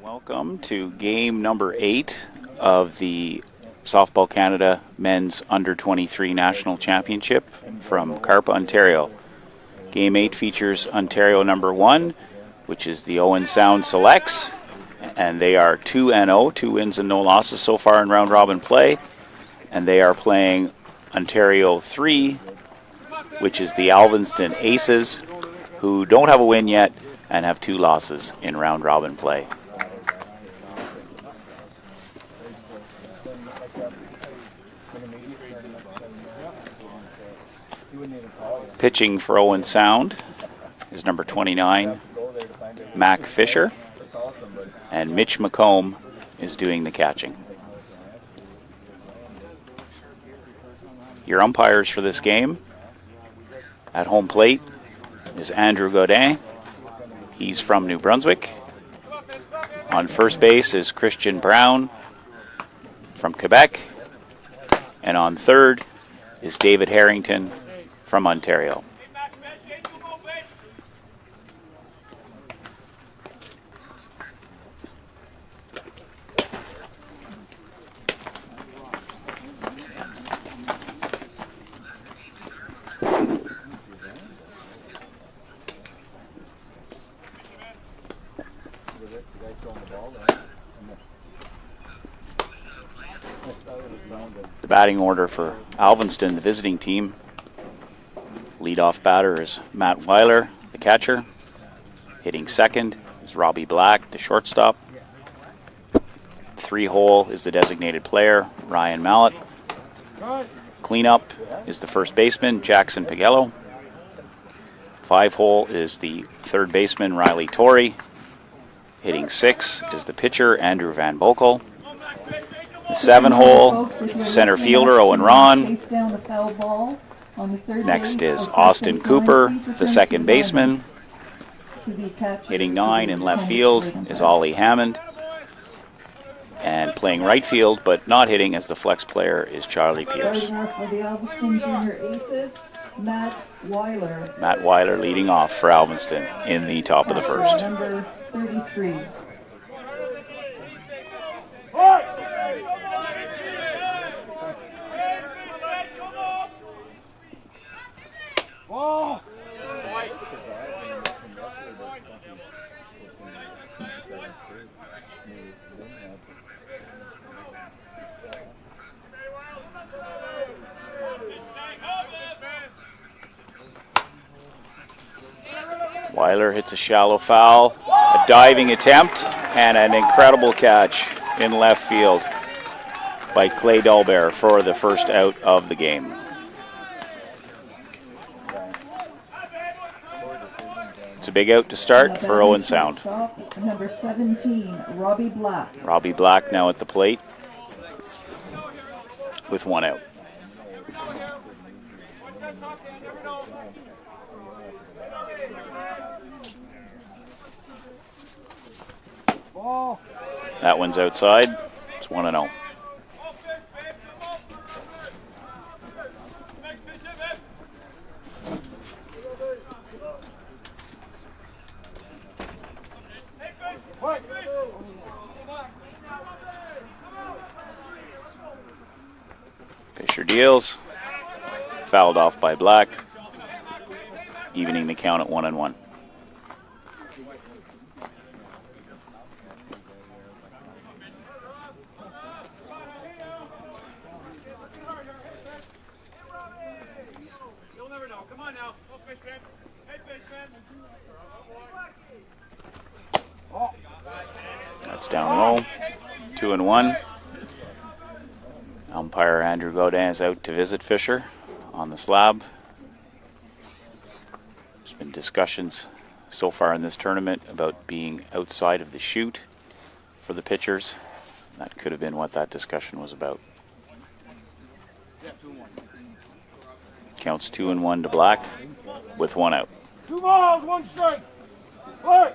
Welcome to game number 8 of the Softball Canada Men's Under-23 National Championship from Carpa, Ontario. Game 8 features Ontario number 1, which is the Owen Sound Selects, and they are 2-0, 2 wins and no losses so far in round-robin play, and they are playing Ontario 3, which is the Alviston Aces, who don't have a win yet and have 2 losses in round-robin play. Pitching for Owen Sound is number 29, Mac Fisher, and Mitch McComb is doing the catching. Your umpires for this game at home plate is Andrew Godin. He's from New Brunswick. On first base is Christian Brown from Quebec. And on third is David Harrington from Ontario. The batting order for Alviston, the visiting team. Leadoff batter is Matt Weiler, the catcher. Hitting second is Robbie Black, the shortstop. 3-hole is the designated player, Ryan Mallett. Cleanup is the first baseman, Jackson Pagello. 5-hole is the third baseman, Riley Torrey. Hitting 6 is the pitcher, Andrew Van Boekel. The 7-hole, center fielder, Owen Ron. Next is Austin Cooper, the second baseman. Hitting 9 in left field is Ollie Hammond. And playing right field, but not hitting as the flex player, is Charlie Pierce. Matt Weiler leading off for Alviston in the top of the first. Number 33. Weiler hits a shallow foul, a diving attempt, and an incredible catch in left field by Clay Dahlbear for the first out of the game. It's a big out to start for Owen Sound. Number 17, Robbie Black. Robbie Black now at the plate with 1 out. That one's outside. It's 1-0. Fisher deals. Fouled off by Black. Evening the count at 1-1. That's down low. 2-1. Umpire Andrew Godin is out to visit Fisher on the slab. There's been discussions so far in this tournament about being outside of the chute for the pitchers. That could have been what that discussion was about. Counts 2-1 to Black with 1 out. 2 balls, 1 strike. Right.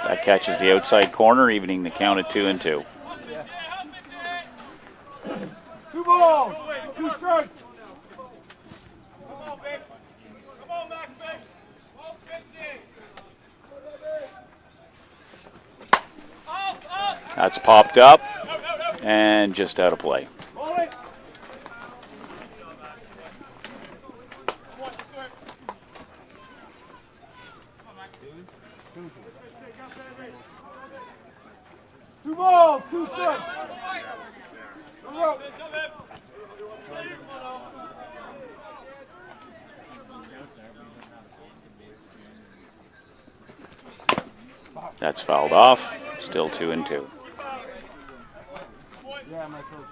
That catches the outside corner, evening the count at 2-2. 2 balls. That's popped up and just out of play. Two balls, two strikes. That's fouled off. Still 2-2. Yeah, my coach.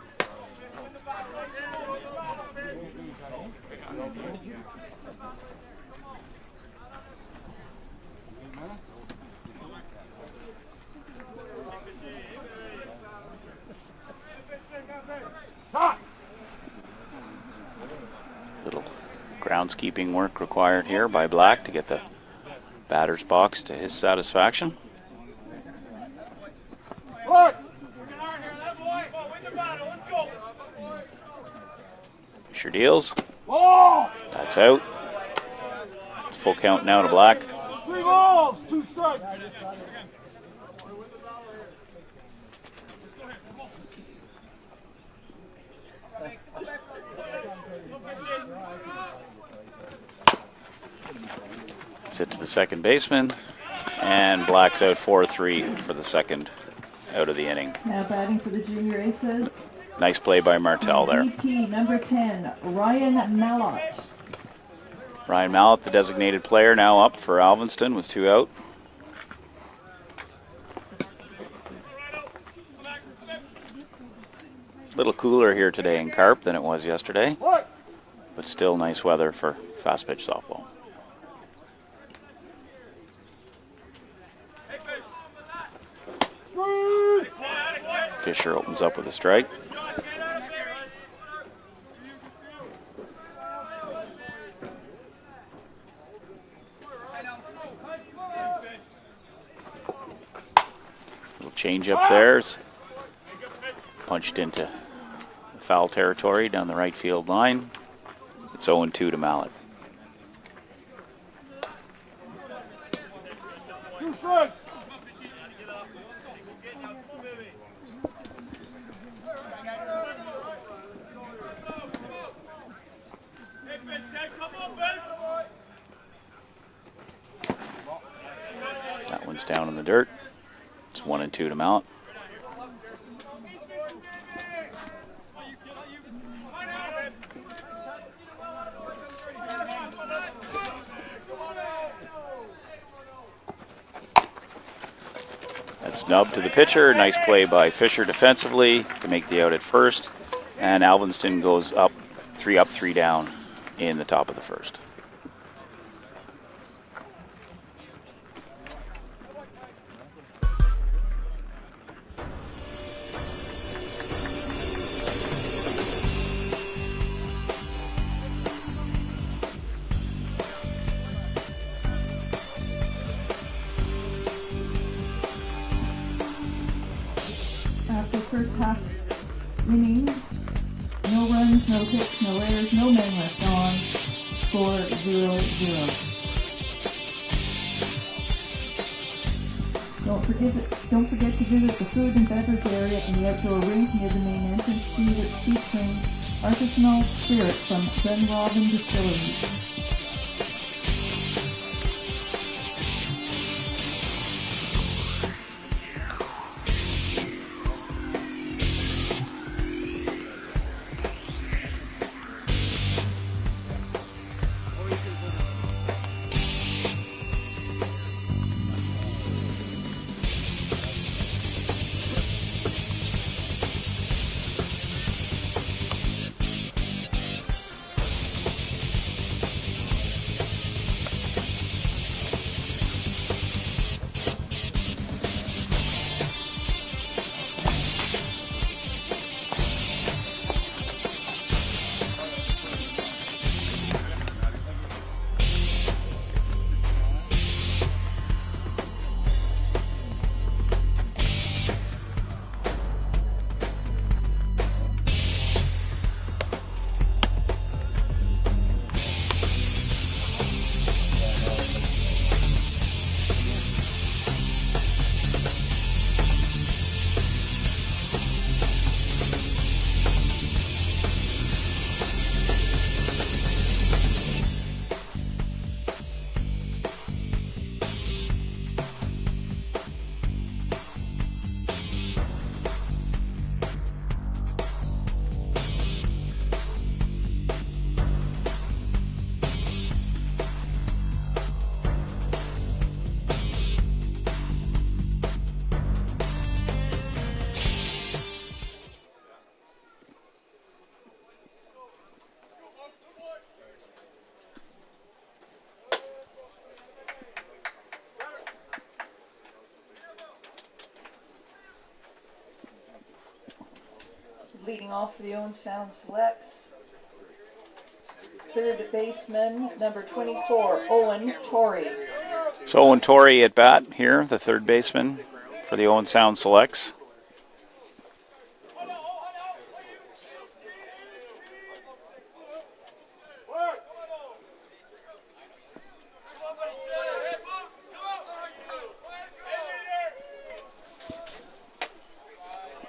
Little groundskeeping work required here by Black to get the batter's box to his satisfaction. Fisher deals. That's out. It's full count now to Black. 3 balls, 2 strikes. Sit to the second baseman, and Black's out 4-3 for the second out of the inning. Now batting for the junior aces. Nice play by Martel there. DP number 10, Ryan Mallott. Ryan Mallett, the designated player, now up for Alviston with 2 out. A little cooler here today in Carp than it was yesterday, but still nice weather for fast pitch softball. Fisher opens up with a strike. Little change up there. Punched into foul territory down the right field line. It's 0-2 to Mallett. That one's down in the dirt. It's 1-2 to Mallett. That's snubbed to the pitcher. Nice play by Fisher defensively to make the out at first. And Alviston goes up, 3 down in the top of the first. After first half inning, no runs, no hits, no errors, no men left on. Score 0-0. Don't forget to visit the food and beverage area in the outdoor rink near the main entrance featuring artisanal spirits from Ben Robin Distillery. Leading off for the Owen Sound selects third baseman, number 24, Owen Torrey. So Owen Torrey at bat here, the third baseman for the Owen Sound selects.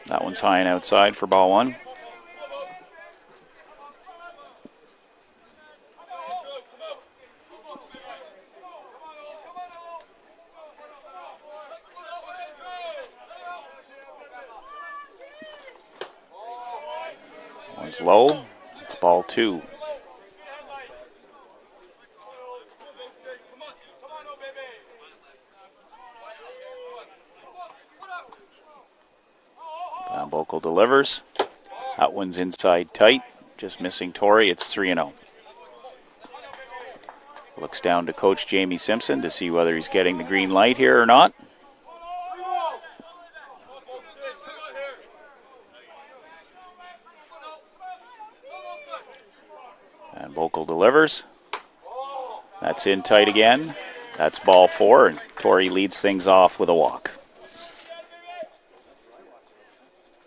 That one's high and outside for ball one. One's low. It's ball two. Vocal delivers. That one's inside tight. Just missing Torrey. It's 3-0. Looks down to Coach Jamie Simpson to see whether he's getting the green light here or not. And Vocal delivers. That's in tight again. That's ball four, and Torrey leads things off with a walk.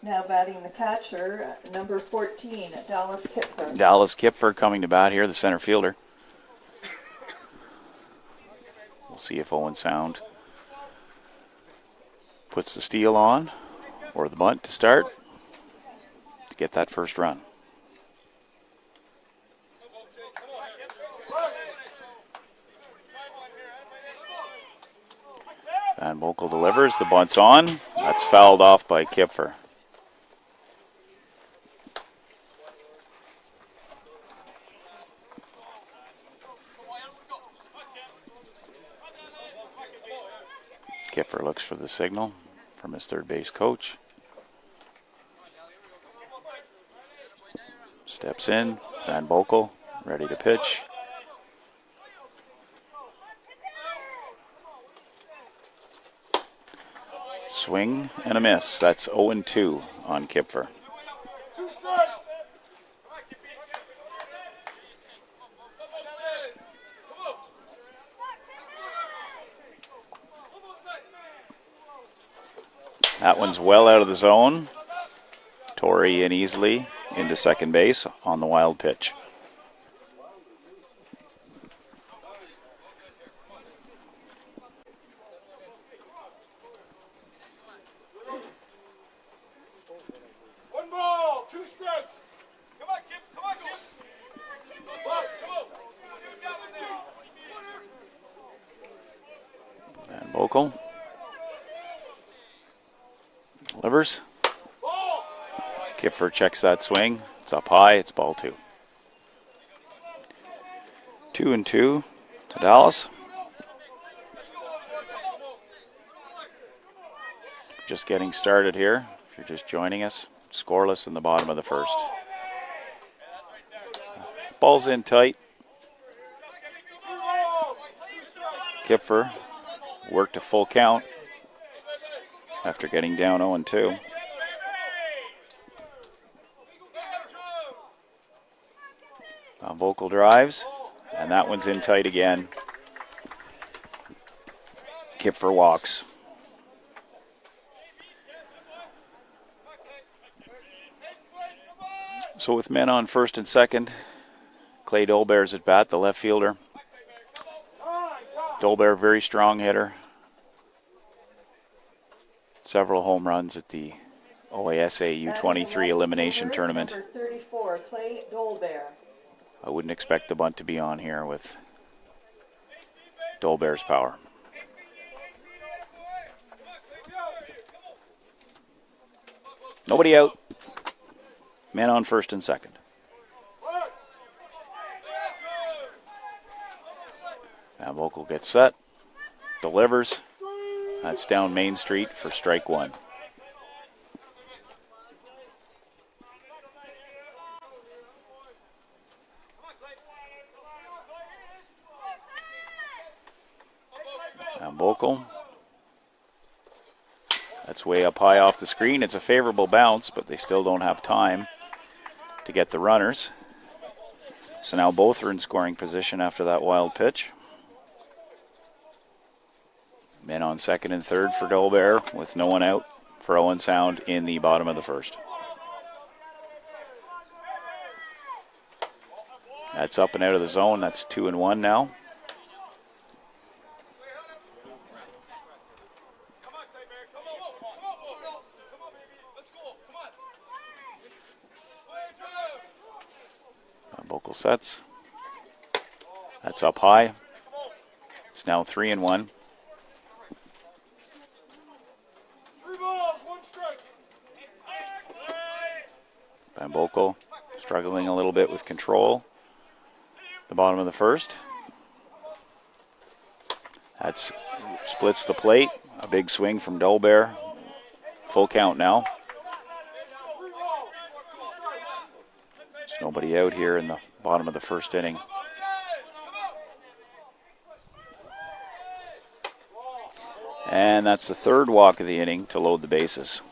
Now batting the catcher, number 14, Dallas Kipfer. Dallas Kipfer coming to bat here, the center fielder. We'll see if Owen Sound puts the steal on or the bunt to start to get that first run. Van Bokel delivers. The bunt's on. That's fouled off by Kipfer. Kipfer looks for the signal from his third base coach. Steps in. Van Bokel ready to pitch. Swing and a miss. That's 0-2 on Kipfer. That one's well out of the zone. Torrey in easily into second base on the wild pitch. One ball, 2 strikes. Come on, kids. Come on, kids. Van Bokel delivers. Kipfer checks that swing. It's up high. It's ball two. 2-2 to Dallas. Just getting started here. If you're just joining us, scoreless in the bottom of the first. Ball's in tight. Kipfer worked a full count after getting down 0-2. Vocal drives, and that one's in tight again. Kipfer walks. So with men on first and second, Clay Dolbear's at bat, the left fielder. Dolbear, very strong hitter. Several home runs at the OASA U23 elimination tournament. Number 34, Clay Dolbear. I wouldn't expect the bunt to be on here with Dolbear's power. Nobody out. Men on first and second. Now Vocal gets set. Delivers. That's down Main Street for strike one. Now Vocal That's way up high off the screen. It's a favorable bounce, but they still don't have time to get the runners. So now both are in scoring position after that wild pitch. Men on second and third for Dolbear with no one out for Owen Sound in the bottom of the first. That's up and out of the zone. That's 2-1 now. Vocal sets. That's up high. It's now 3-1. Van Bokel struggling a little bit with control. The bottom of the first. That splits the plate. A big swing from Dolbear. Full count now. There's nobody out here in the bottom of the first inning. And that's the third walk of the inning to load the bases.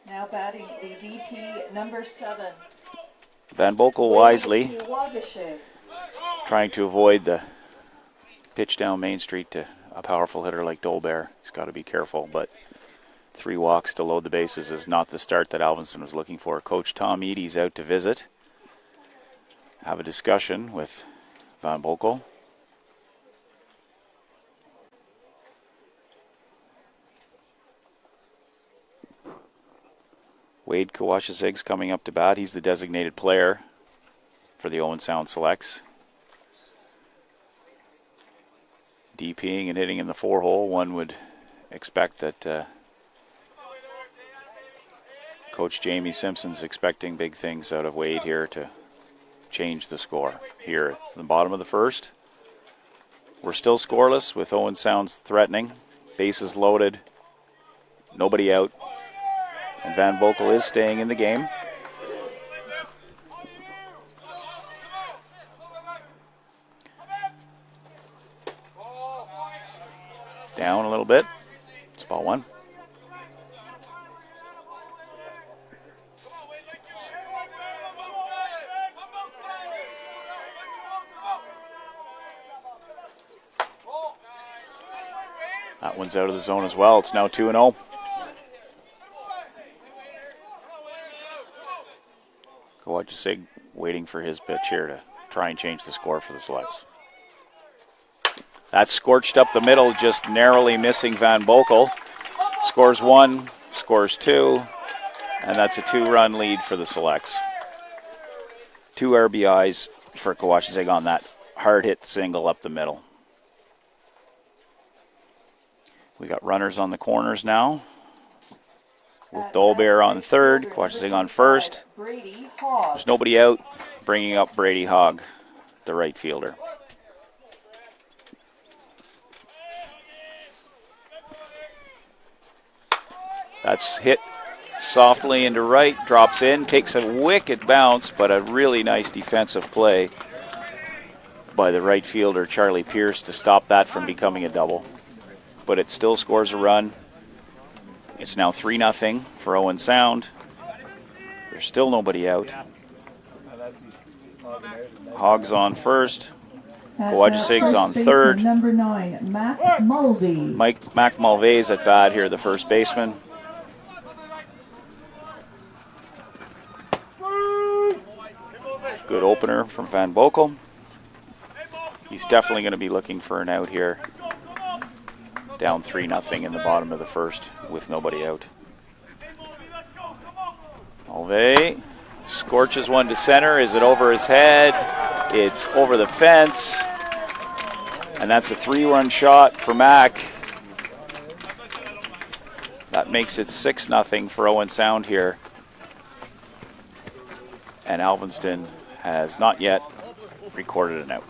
Now batting the DP number 7. Van Bokel wisely trying to avoid the pitch down Main Street to a powerful hitter like Dolbear. He's got to be careful, but 3 walks to load the bases is not the start that Alviston was looking for. Coach Tom Eady's out to visit. Have a discussion with Van Bokel. Wade Kawashizig's coming up to bat. He's the designated player for the Owen Sound Selects. DPing and hitting in the 4-hole. One would expect that Coach Jamie Simpson's expecting big things out of Wade here to change the score. Here at the bottom of the first. We're still scoreless with Owen Sound threatening. Bases loaded. Nobody out. And Van Bokel is staying in the game. Down a little bit. It's ball 1. That one's out of the zone as well. It's now 2-0. Kawachasig waiting for his pitch here to try and change the score for the Selects. That's scorched up the middle, just narrowly missing Van Bokel. Scores 1, scores 2, and that's a 2-run lead for the Selects. 2 RBIs for Kawachasig on that hard hit single up the middle. We got runners on the corners now. With Dolbear on third, Kawachasig on first. There's nobody out, bringing up Brady Hogg, the right fielder. That's hit softly into right, drops in, takes a wicked bounce, but a really nice defensive play by the right fielder, Charlie Pierce, to stop that from becoming a double. But it still scores a run. It's now 3-0 for Owen Sound. There's still nobody out. Hogg's on first. Kawajasig's on third. Number 9, Mac Mulvey. Mac Mulvey's at bat here, the first baseman. Good opener from Van Bokel. He's definitely going to be looking for an out here. Down 3-0 in the bottom of the first with nobody out. Mulvey scorches one to center. Is it over his head? It's over the fence. And that's a 3-run shot for Mac. That makes it 6-0 for Owen Sound here. And Alviston has not yet recorded an out.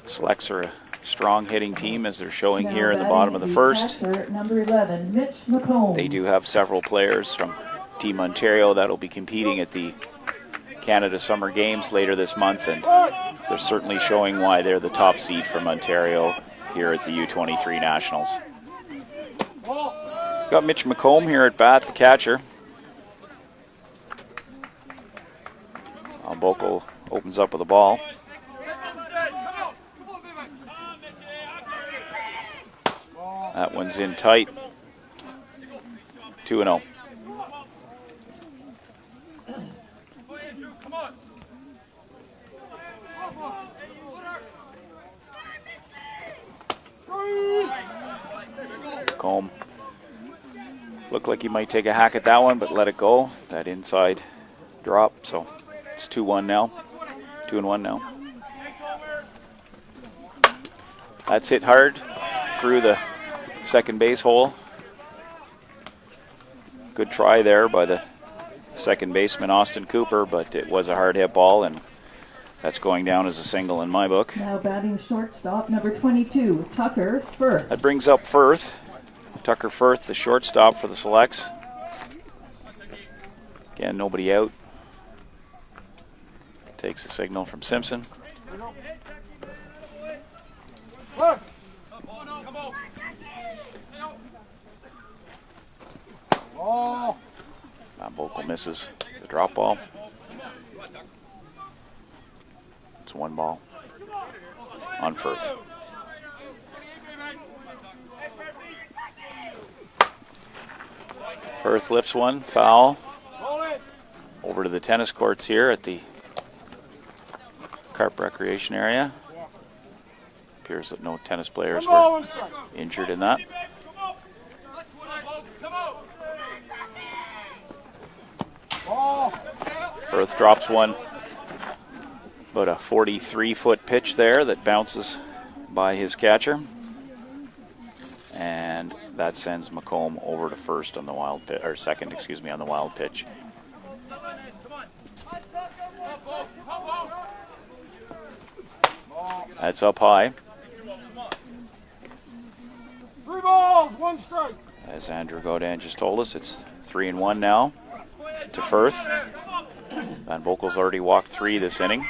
Selects are a strong hitting team, as they're showing Now here in the batting bottom of the first. catcher, number 11, Mitch McComb. They do have several players from Team Ontario that will be competing at the Canada Summer Games later this month, and they're certainly showing why they're the top seed from Ontario here at the U23 Nationals. Got Mitch McComb here at bat, the catcher. Boko opens up with a ball. That one's in tight. 2-0. Combe looked like he might take a hack at that one, but let it go. That inside drop, so it's 2-1 now. 2-1 now. That's hit hard through the second base hole. Good try there by the second baseman, Austin Cooper, but it was a hard hit ball, and that's going down as a single in my book. Now batting shortstop, number 22, Tucker Firth. That brings up Firth. Tucker Firth, the shortstop for the Selects. Again, nobody out. Takes a signal from Simpson. Boko misses the drop ball. It's 1 ball on Firth. Firth lifts one, foul. Over to the tennis courts here at the Carp Recreation area. Appears that no tennis players were injured in that. Firth drops one. About a 43-foot pitch there that bounces by his catcher. And that sends McComb over to first on the wild pitch, or second, excuse me, on the wild pitch. That's up high. 3 balls, 1 strike. As Andrew Godin just told us, it's 3-1 now to Firth. Van Boekel's already walked 3 this inning.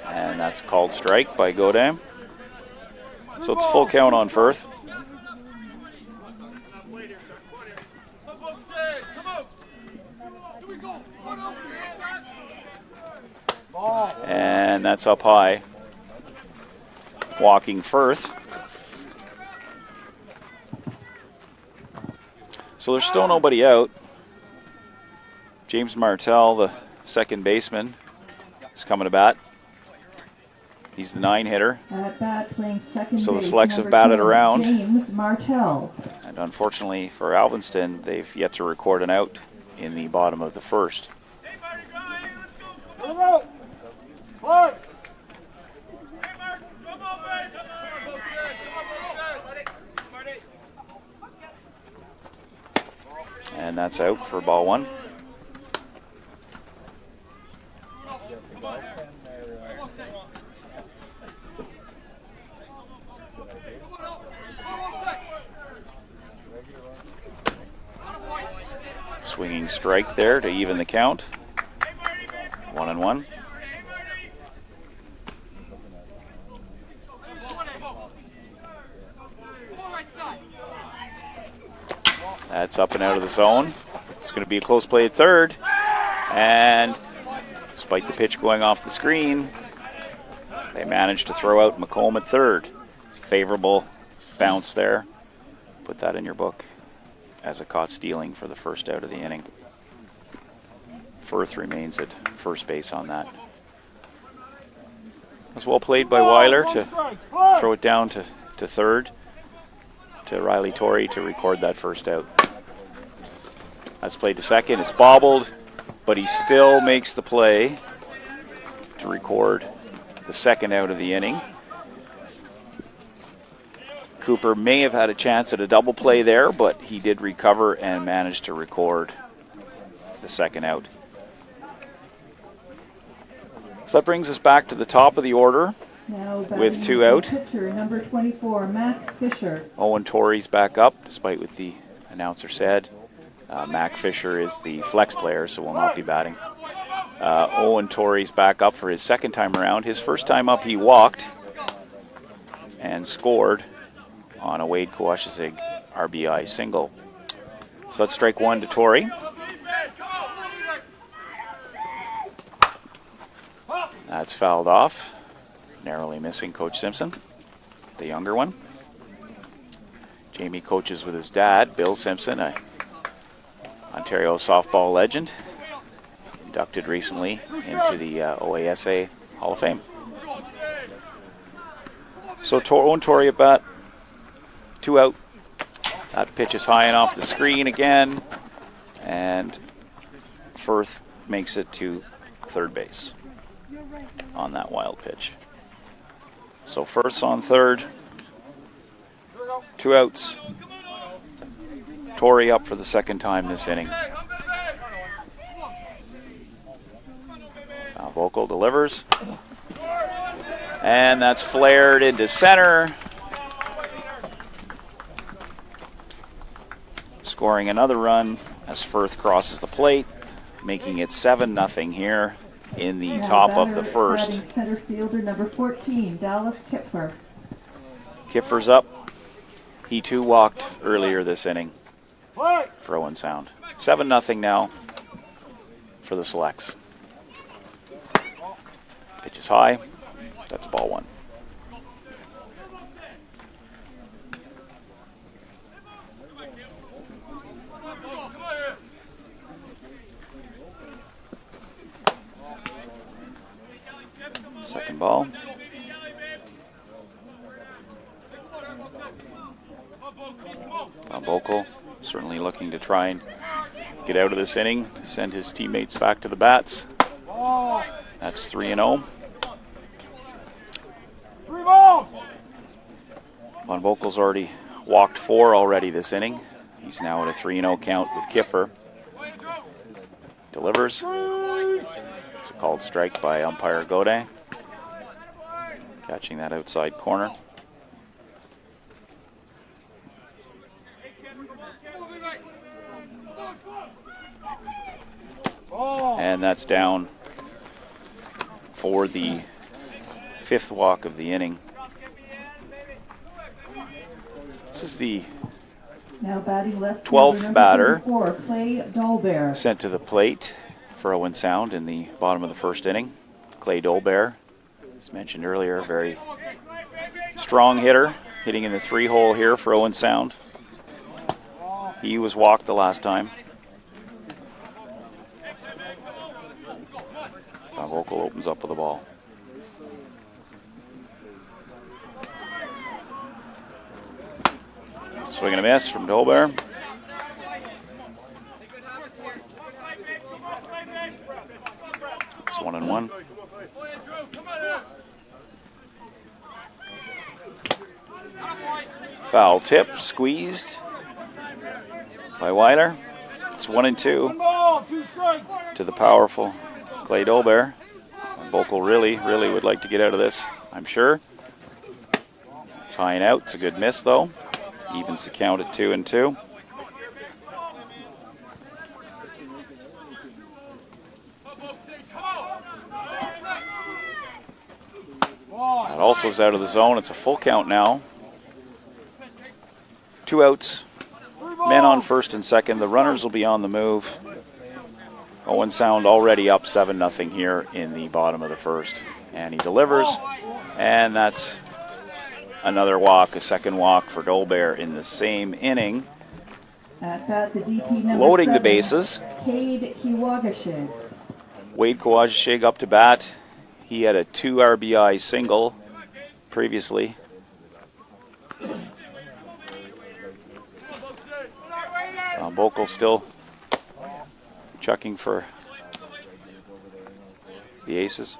And that's a called strike by Godin. So it's full count on Firth. And that's up high. Walking Firth. So there's still nobody out. James Martell, the second baseman, is coming to bat. He's the 9-hitter. At bat, playing second So the base, Selects have number batted 10, around. James Martell. And unfortunately for Alviston, they've yet to record an out in the bottom of the first. And that's out for ball 1. Swinging strike there to even the count. 1-1. That's up and out of the zone. It's going to be a close play at third. And despite the pitch going off the screen, they managed to throw out McComb at third. Favorable bounce there. Put that in your book as a caught stealing for the first out of the inning. Firth remains at first base on that. It was well played by Weiler to throw it down to third, to Riley Torrey to record that first out. That's played to second. It's bobbled, but he still makes the play to record the second out of the inning. Cooper may have had a chance at a double play there, but he did recover and managed to record the second out. So that brings us back to the top of the order Now with batting 2 out. pitcher number 24, Mac Fisher. Owen Torrey's back up, despite what the announcer said. Mac Fisher is the flex player, so will not be batting. Owen Torrey's back up for his second time around. His first time up, he walked and scored on a Wade Kawashizig RBI single. So let's strike one to Torrey. That's fouled off, narrowly missing Coach Simpson, the younger one. Jamie coaches with his dad, Bill Simpson, a Ontario softball legend, inducted recently into the OASA Hall of Fame. So Owen Torrey at bat, 2 out. That pitch is high and off the screen again, and Firth makes it to third base on that wild pitch. So Firth's on third, 2 outs. Torrey up for the second time this inning. Vocal delivers. And that's flared into center. Scoring another run as Firth crosses the plate, making it 7-0 here in the top of the first. Center fielder number 14, Dallas Kipfer. Kipfer's up. He too walked earlier this inning for Owen Sound. 7-0 now for the Selects. Pitch is high. That's ball one. Second ball. Vocal certainly looking to try and get out of this inning, send his teammates back to the bats. That's 3-0. Von Vocal's already walked 4 already this inning. He's now at a 3-0 count with Kipfer. Delivers. It's a called strike by umpire Godin, catching that outside corner. And that's down for the 5th walk of the inning. This is the Now batting left 12th batter 34, Clay Dolbear. sent to the plate for Owen Sound in the bottom of the first inning. Clay Dolbear, as mentioned earlier, a very strong hitter, hitting in the 3-hole here for Owen Sound. He was walked the last time. Vocal opens up with the ball. Swing and a miss from Dolbear. It's 1-1. Foul tip, squeezed by Weiler. It's 1-2 to the powerful Clay Dolbear. Vocal really would like to get out of this, I'm sure. It's high and out. It's a good miss, though. Evens the count at 2-2. That also is out of the zone. It's a full count now. 2 outs. Men on first and second. The runners will be on the move. Owen Sound already up 7-0 here in the bottom of the first. And he delivers. And that's another walk, a second walk for Dolbear in the same inning. At bat, the DP number Loading 7, the bases. Cade Kiwagashig. Wade Kawashishig up to bat. He had a 2 RBI single previously. Vocal still chucking for the aces.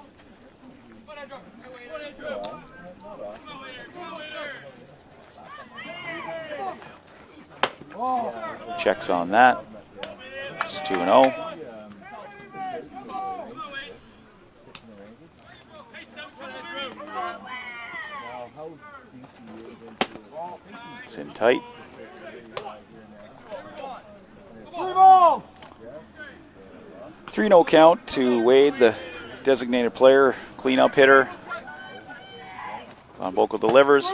Checks on that. It's 2-0. It's in tight. 3-0 count to Wade, the designated player, cleanup hitter. Van Boekel delivers.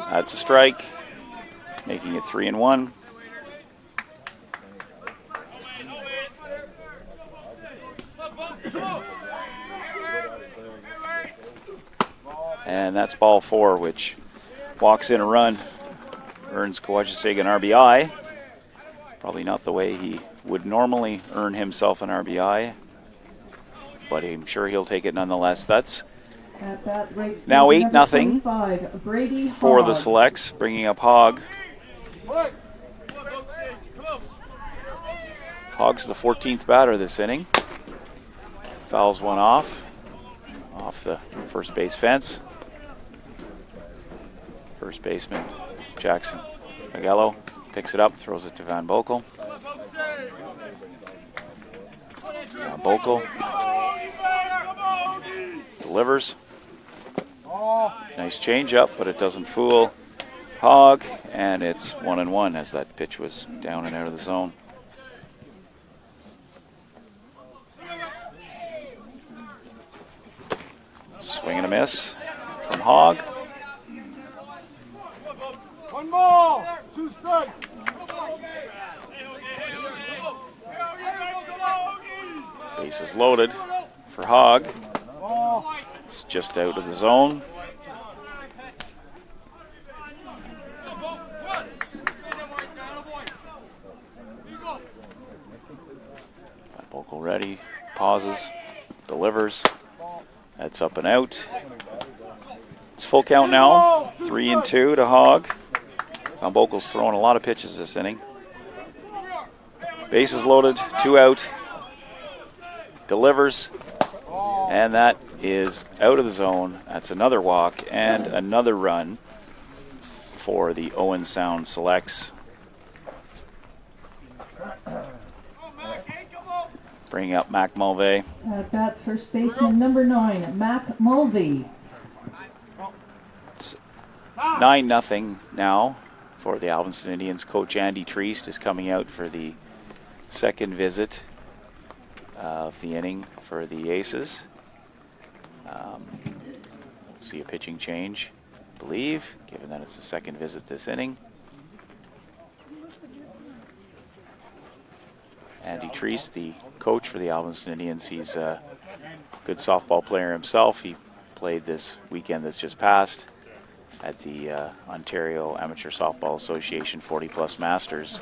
That's a strike, making it 3-1. And that's ball 4, which walks in a run, earns Kawajaseg an RBI. Probably not the way he would normally earn himself an RBI, but I'm sure he'll take it nonetheless. That's now 8-0 for the Selects, bringing up Hogg. Hogg's the 14th batter this inning. Fouls one off the first base fence. First baseman Jackson Magello picks it up, throws it to Van Boekel. Van Boekel delivers. Nice changeup, but it doesn't fool Hogg, and it's 1-1 as that pitch was down and out of the zone. Swing and a miss from Hogg. 1 ball, 2 strikes. Bases loaded for Hogg. It's just out of the zone. Van Boekel ready, pauses, delivers. That's up and out. It's full count now. 3-2 to Hogg. Van Boekel's throwing a lot of pitches this inning. Bases loaded, 2 out. Delivers, and that is out of the zone. That's another walk and another run for the Owen Sound Selects. Bringing up Mac Mulvey. At bat, first baseman number 9, Mac Mulvey. It's 9-0 now for the Alviston Indians. Coach Andy Treist is coming out for the second visit of the inning for the Aces. See a pitching change, I believe, given that it's the second visit this inning. Andy Treist, the coach for the Alviston Indians, he's a good softball player himself. He played this weekend that's just passed at the Ontario Amateur Softball Association 40-plus Masters.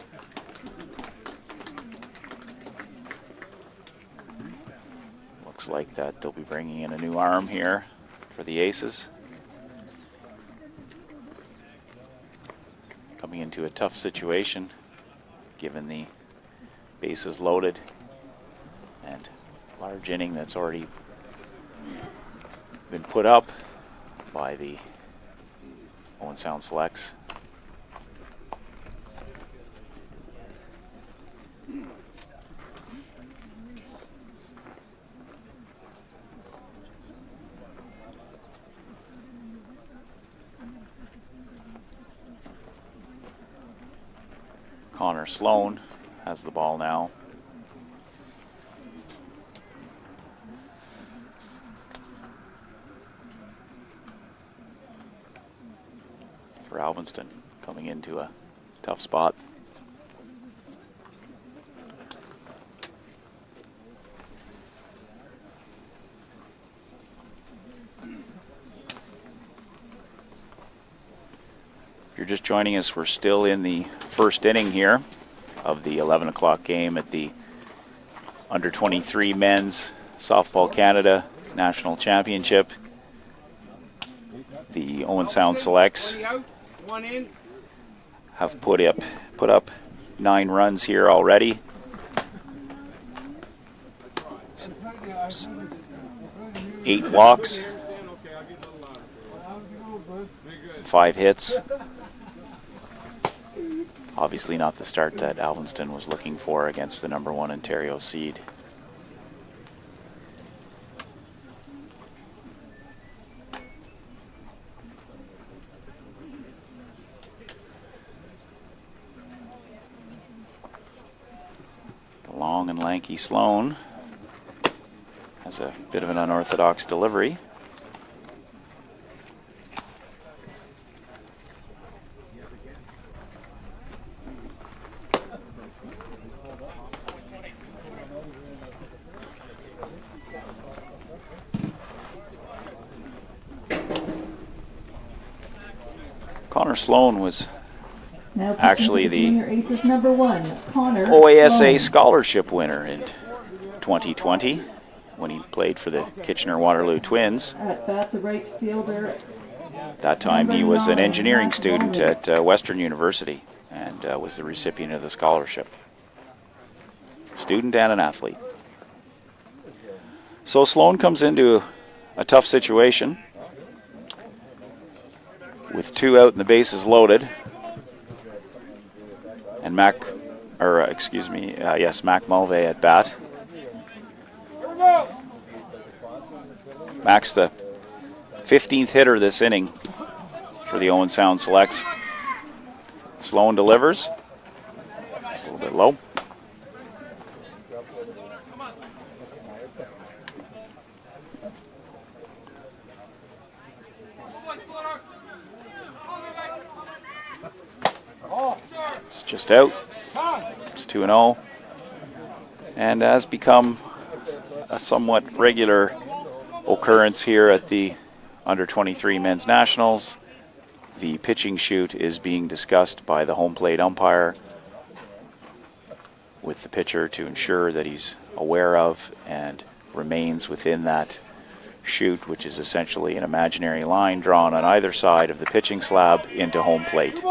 Looks like that they'll be bringing in a new arm here for the Aces. Coming into a tough situation, given the bases loaded and large inning that's already been put up by the Owen Sound Selects. Connor Sloan has the ball now. For Alviston, coming into a tough spot. If you're just joining us, we're still in the first inning here of the 11 o'clock game at the Under 23 Men's Softball Canada National Championship. The Owen Sound Selects have put up 9 runs here already. 8 walks, 5 hits. Obviously not the start that Alviston was looking for against the number 1 Ontario seed. lanky Sloan has a bit of an unorthodox delivery. Connor Sloan was Now actually pitching for the junior aces number 1, Connor OASA Sloan. scholarship winner in 2020 when he played for the Kitchener-Waterloo Twins. At bat, the right fielder. That time he was an Number 9, engineering Matt student Mulvey. at Western University and was the recipient of the scholarship. Student and an athlete. So Sloan comes into a tough situation with 2 out and the bases loaded. And Mac Mulvey at bat. Mac's the 15th hitter this inning for the Owen Sound Selects. Sloan delivers. It's a little bit low. It's just out. It's 2-0. And has become a somewhat regular occurrence here at the Under-23 Men's Nationals. The pitching shoot is being discussed by the home plate umpire with the pitcher to ensure that he's aware of and remains within that shoot, which is essentially an imaginary line drawn on either side of the pitching slab into home plate.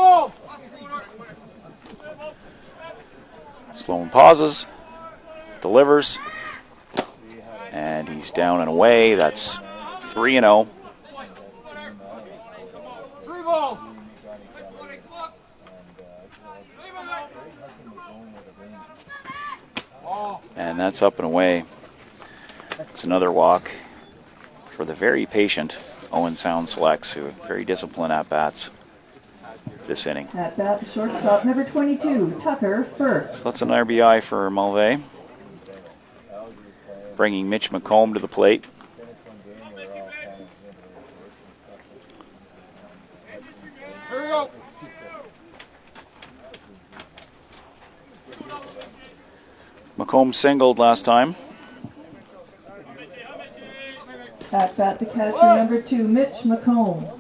Sloan pauses, delivers, and he's down and away. That's 3-0. 3 balls. And that's up and away. It's another walk for the very patient Owen Sound Selects, who are very disciplined at bats this inning. At bat, the shortstop number 22, Tucker Firth. So that's an RBI for Mulvey, bringing Mitch McComb to the plate. Here we go. McComb singled last time. At bat, the catcher number 2, Mitch McComb.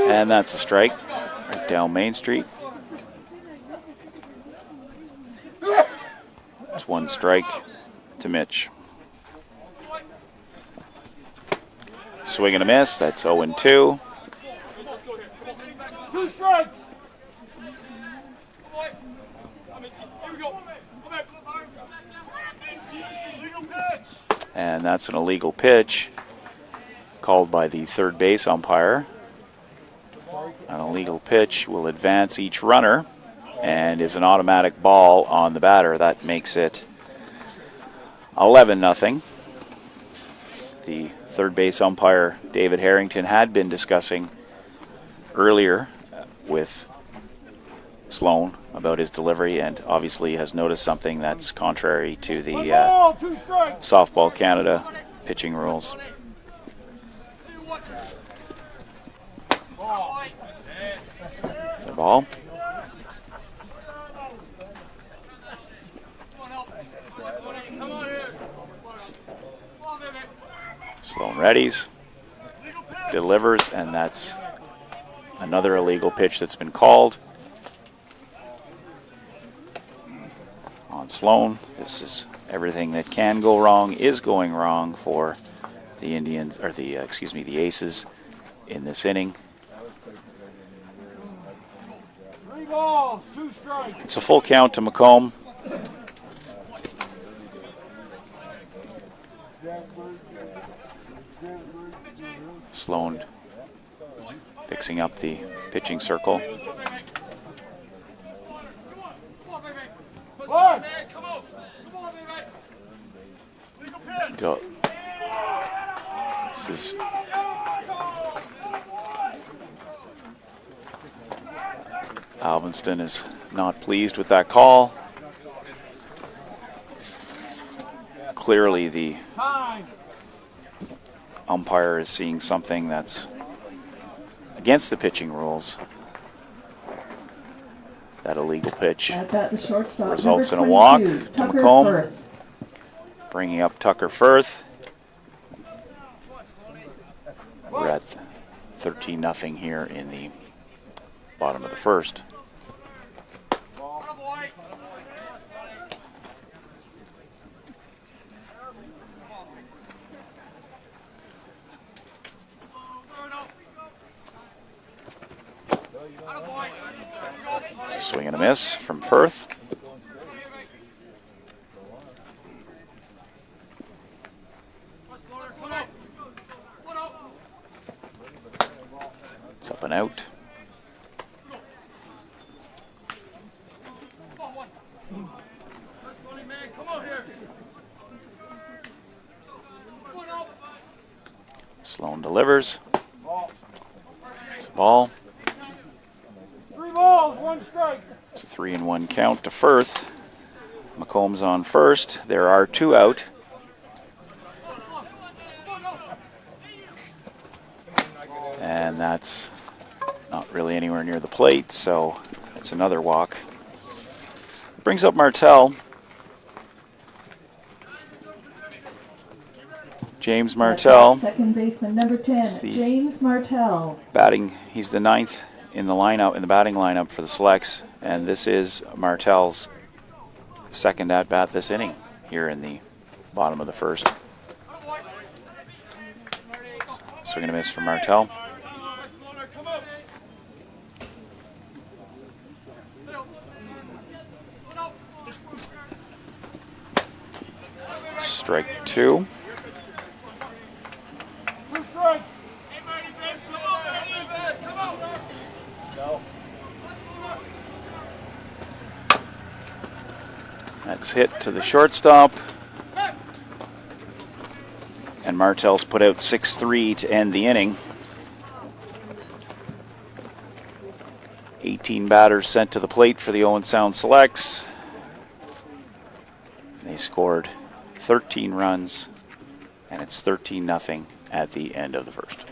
And that's a strike right down Main Street. It's 1 strike to Mitch. Swing and a miss. That's 0-2. 2 strikes. And that's an illegal pitch called by the third base umpire. An illegal pitch will advance each runner and is an automatic ball on the batter. That makes it 11-0. The third base umpire, David Harrington, had been discussing earlier with Sloan about his delivery and obviously has noticed something that's contrary to the Softball Canada pitching rules. The ball. Sloan readies, delivers, and that's another illegal pitch that's been called on Sloan. This is everything that can go wrong is going wrong for the Indians, or the Aces in this inning. 3 balls, 2 strikes. It's a full count to McComb. Sloan fixing up the pitching circle. Go. This is Alviston is not pleased with that call. Clearly the umpire is seeing something that's against the pitching rules. That illegal pitch At bat, the shortstop, results in a number walk 22, to Tucker Macomb, Firth. bringing up Tucker Firth. We're at 13-0 here in the bottom of the first. Swing and a miss from Firth. It's up and out. Sloan delivers. It's a ball. 3 balls, 1 strike. It's a 3-1 count to Firth. Macomb's on first. There are 2 out. And that's not really anywhere near the plate, so it's another walk. Brings up Martell. James Martell. Second baseman, number 10, James Martell. Batting, he's the 9th in the lineup, in the batting lineup for the Selects, and this is Martell's second at bat this inning here in the bottom of the first. Swing and a miss from Martell. Strike 2. 2 strikes. That's hit to the shortstop. And Martell's put out 6-3 to end the inning. 18 batters sent to the plate for the Owen Sound Selects. They scored 13 runs, and it's 13-0 at the end of the first.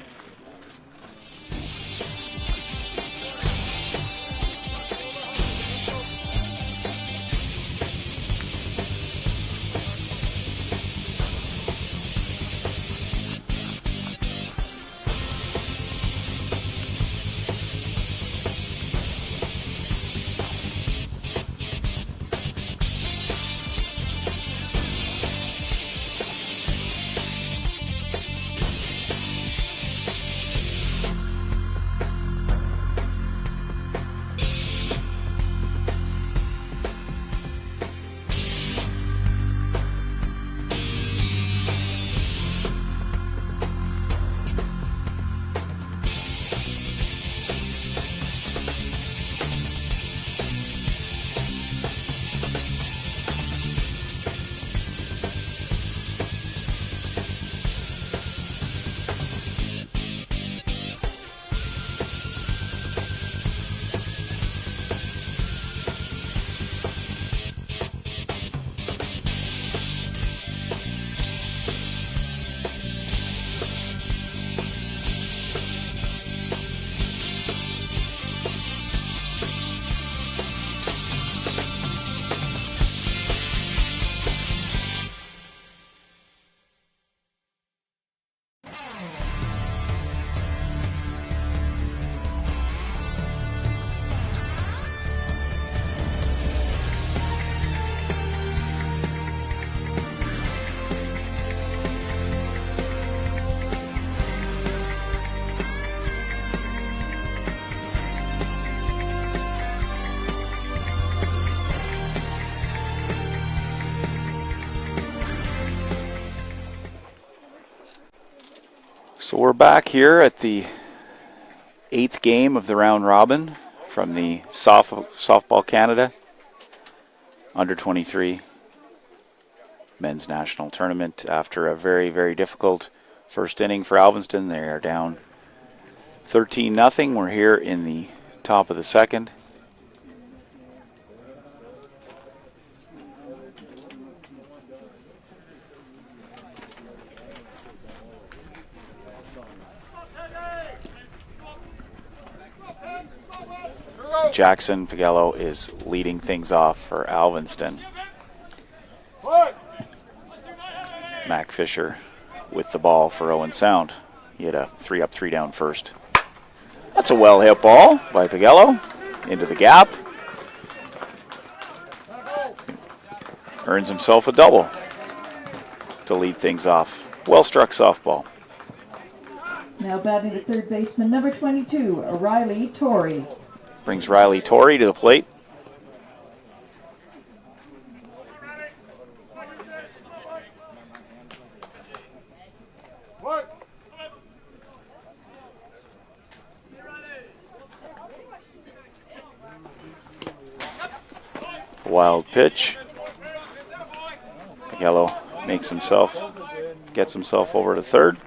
So we're back here at the 8th game of the round robin from the Softball Canada Under 23 Men's National Tournament. After a very, very difficult first inning for Alviston, they are down 13-0. We're here in the top of the second. Jackson Pagello is leading things off for Alviston. Mac Fisher with the ball for Owen Sound. He had a 3-up, 3-down first. That's a well-hit ball by Pagello into the gap. Earns himself a double to lead things off. Well-struck softball. Now batting at third baseman, number 22, Riley Torrey. Brings Riley Torrey to the plate. Wild pitch. Pagello gets himself over to third.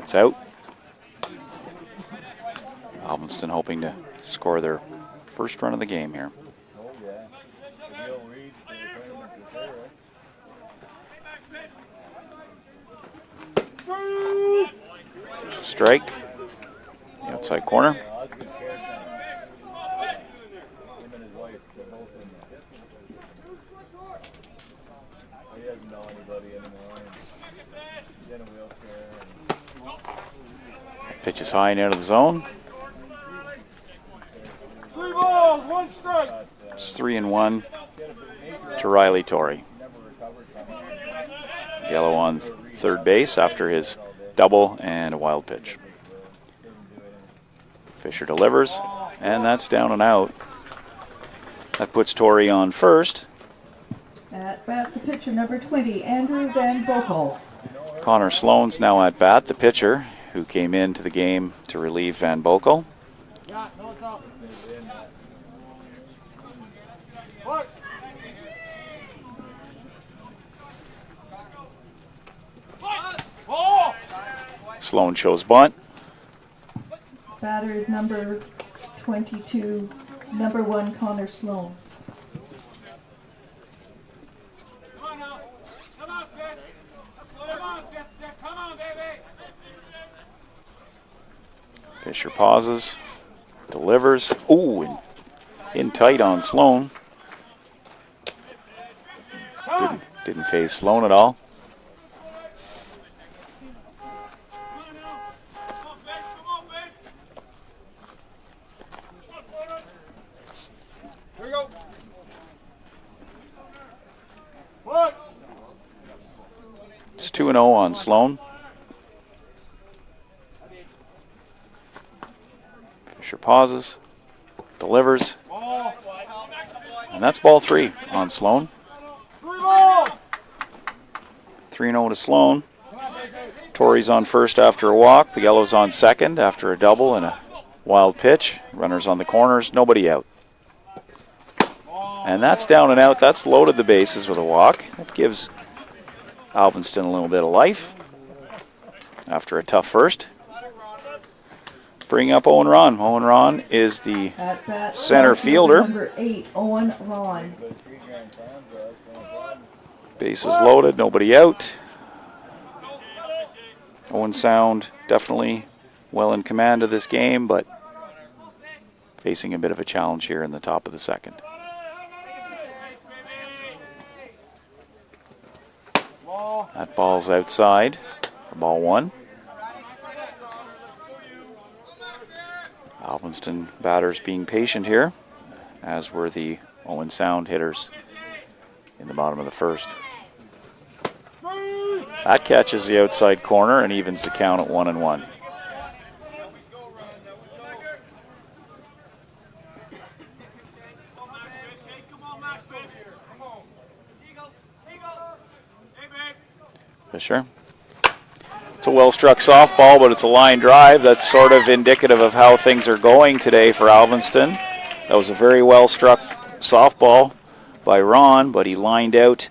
It's out. Alviston hoping to score their first run of the game here. There's a strike. The outside corner. Pitch is high and out of the zone. 3 balls, 1 strike. It's 3-1 to Riley Torrey. Yellow on third base after his double and a wild pitch. Fisher delivers, and that's down and out. That puts Torrey on first. At bat, the pitcher, number 20, Andrew Van Boekel. Connor Sloan's now at bat, the pitcher, who came into the game to relieve Van Boekel. Sloan shows bunt. Batter is number 22, number 1, Connor Sloan. Fisher pauses, delivers. Ooh, and in tight on Sloan. Didn't phase Sloan at all. It's 2-0 on Sloan. Fisher pauses, delivers, and that's ball 3 on Sloan. 3-0 to Sloan. Torrey's on first after a walk. Pagello's on second after a double and a wild pitch. Runners on the corners, nobody out. And that's down and out. That's loaded the bases with a walk. That gives Alviston a little bit of life after a tough first. Bring up Owen Ron. Owen Ron is the center fielder. Number 8, Owen Ron. Bases loaded, nobody out. Owen Sound definitely well in command of this game, but facing a bit of a challenge here in the top of the second. That ball's outside for ball 1. Alviston batters being patient here, as were the Owen Sound hitters in the bottom of the first. That catches the outside corner and evens the count at 1-1. Fisher. It's a well-struck softball, but it's a line drive. That's sort of indicative of how things are going today for Alviston. That was a very well-struck softball by Ron, but he lined out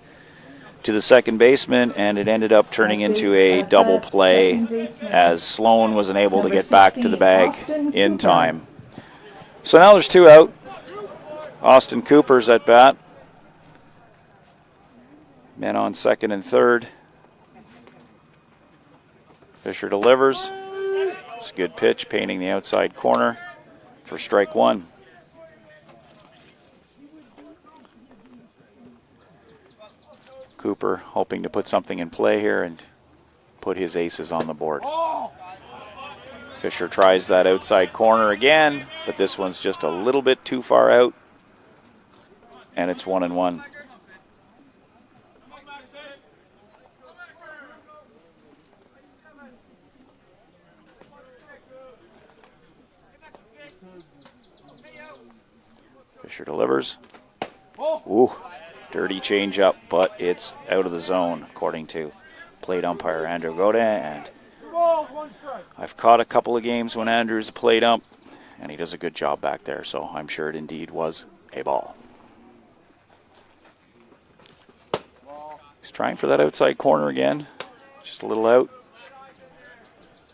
to the second baseman, and it ended up turning into a double play as Sloan wasn't able to get back to the bag in time. So now there's 2 out. Austin Cooper's at bat. Men on second and third. Fisher delivers. It's a good pitch, painting the outside corner for strike 1. Cooper hoping to put something in play here and put his aces on the board. Fisher tries that outside corner again, but this one's just a little bit too far out, and it's 1-1. Fisher delivers. Ooh. Dirty changeup, but it's out of the zone, according to plate umpire Andrew Godin. And I've caught a couple of games when Andrew's a plate ump, and he does a good job back there, so I'm sure it indeed was a ball. He's trying for that outside corner again, just a little out.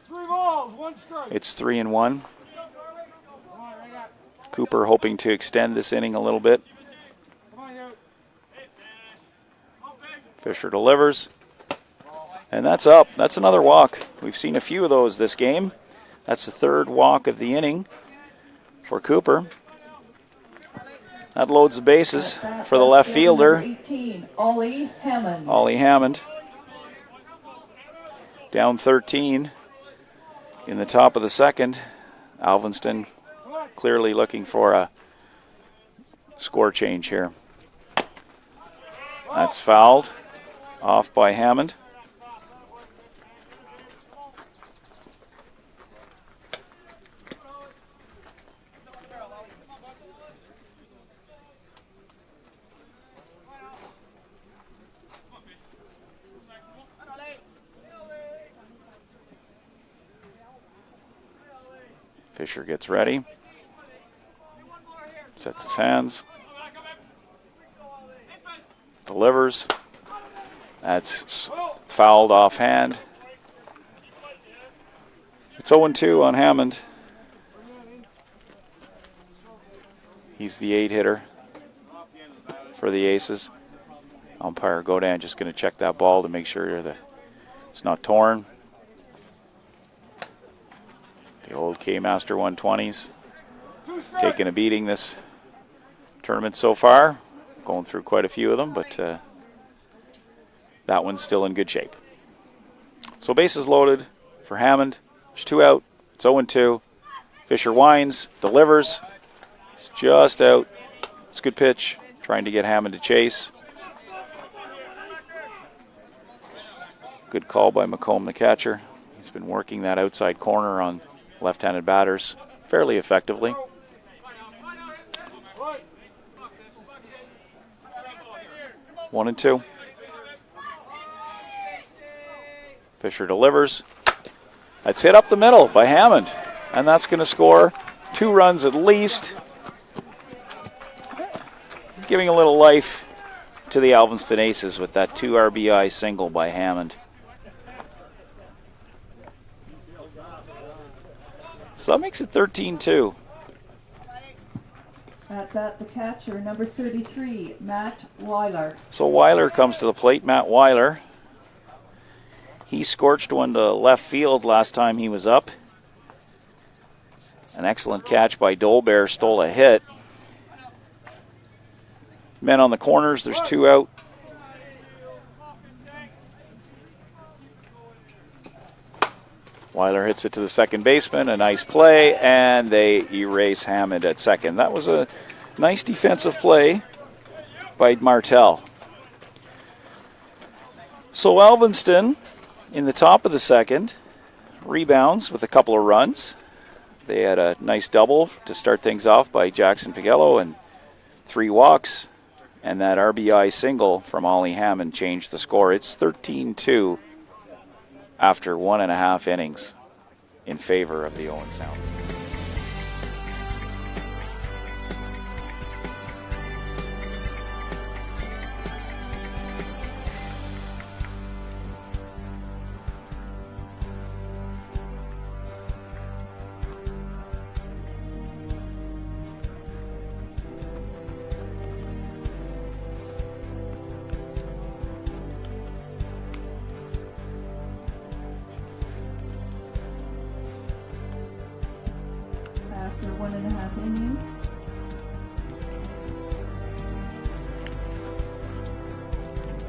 3 balls, 1 strike. It's 3-1. Cooper hoping to extend this inning a little bit. Fisher delivers, and that's up. That's another walk. We've seen a few of those this game. That's the 3rd walk of the inning for Cooper. That loads the bases for the left fielder, 18, Ollie Hammond. Ollie Hammond. Down 13 in the top of the second. Alviston clearly looking for a score change here. That's fouled. Off by Hammond. Fisher gets ready. Sets his hands. Delivers. That's fouled offhand. It's 0-2 on Hammond. He's the 8 hitter for the Aces. Umpire Godin just going to check that ball to make sure that it's not torn. The old K-Master 120s taking a beating this tournament so far. Going through quite a few of them, but that one's still in good shape. So bases loaded for Hammond. There's 2 out. It's 0-2. Fisher winds, delivers. It's just out. It's a good pitch. Trying to get Hammond to chase. Good call by McComb, the catcher. He's been working that outside corner on left-handed batters fairly effectively. One and 2. Fisher delivers. That's hit up the middle by Hammond, and that's going to score 2 runs at least, giving a little life to the Alviston Aces with that 2 RBI single by Hammond. So that makes it 13-2. At bat, the catcher, number 33, Matt Weiler. So Weiler comes to the plate, Matt Weiler. He scorched one to left field last time he was up. An excellent catch by Dolbear, stole a hit. Men on the corners, there's 2 out. Weiler hits it to the second baseman, a nice play, and they erase Hammond at second. That was a nice defensive play by Martel. So Alviston, in the top of the second, rebounds with a couple of runs. They had a nice double to start things off by Jackson Pigello and 3 walks, and that RBI single from Ollie Hammond changed the score. It's 13-2 after 1.5 innings in favor of the Owen Sounds. 1.5 innings.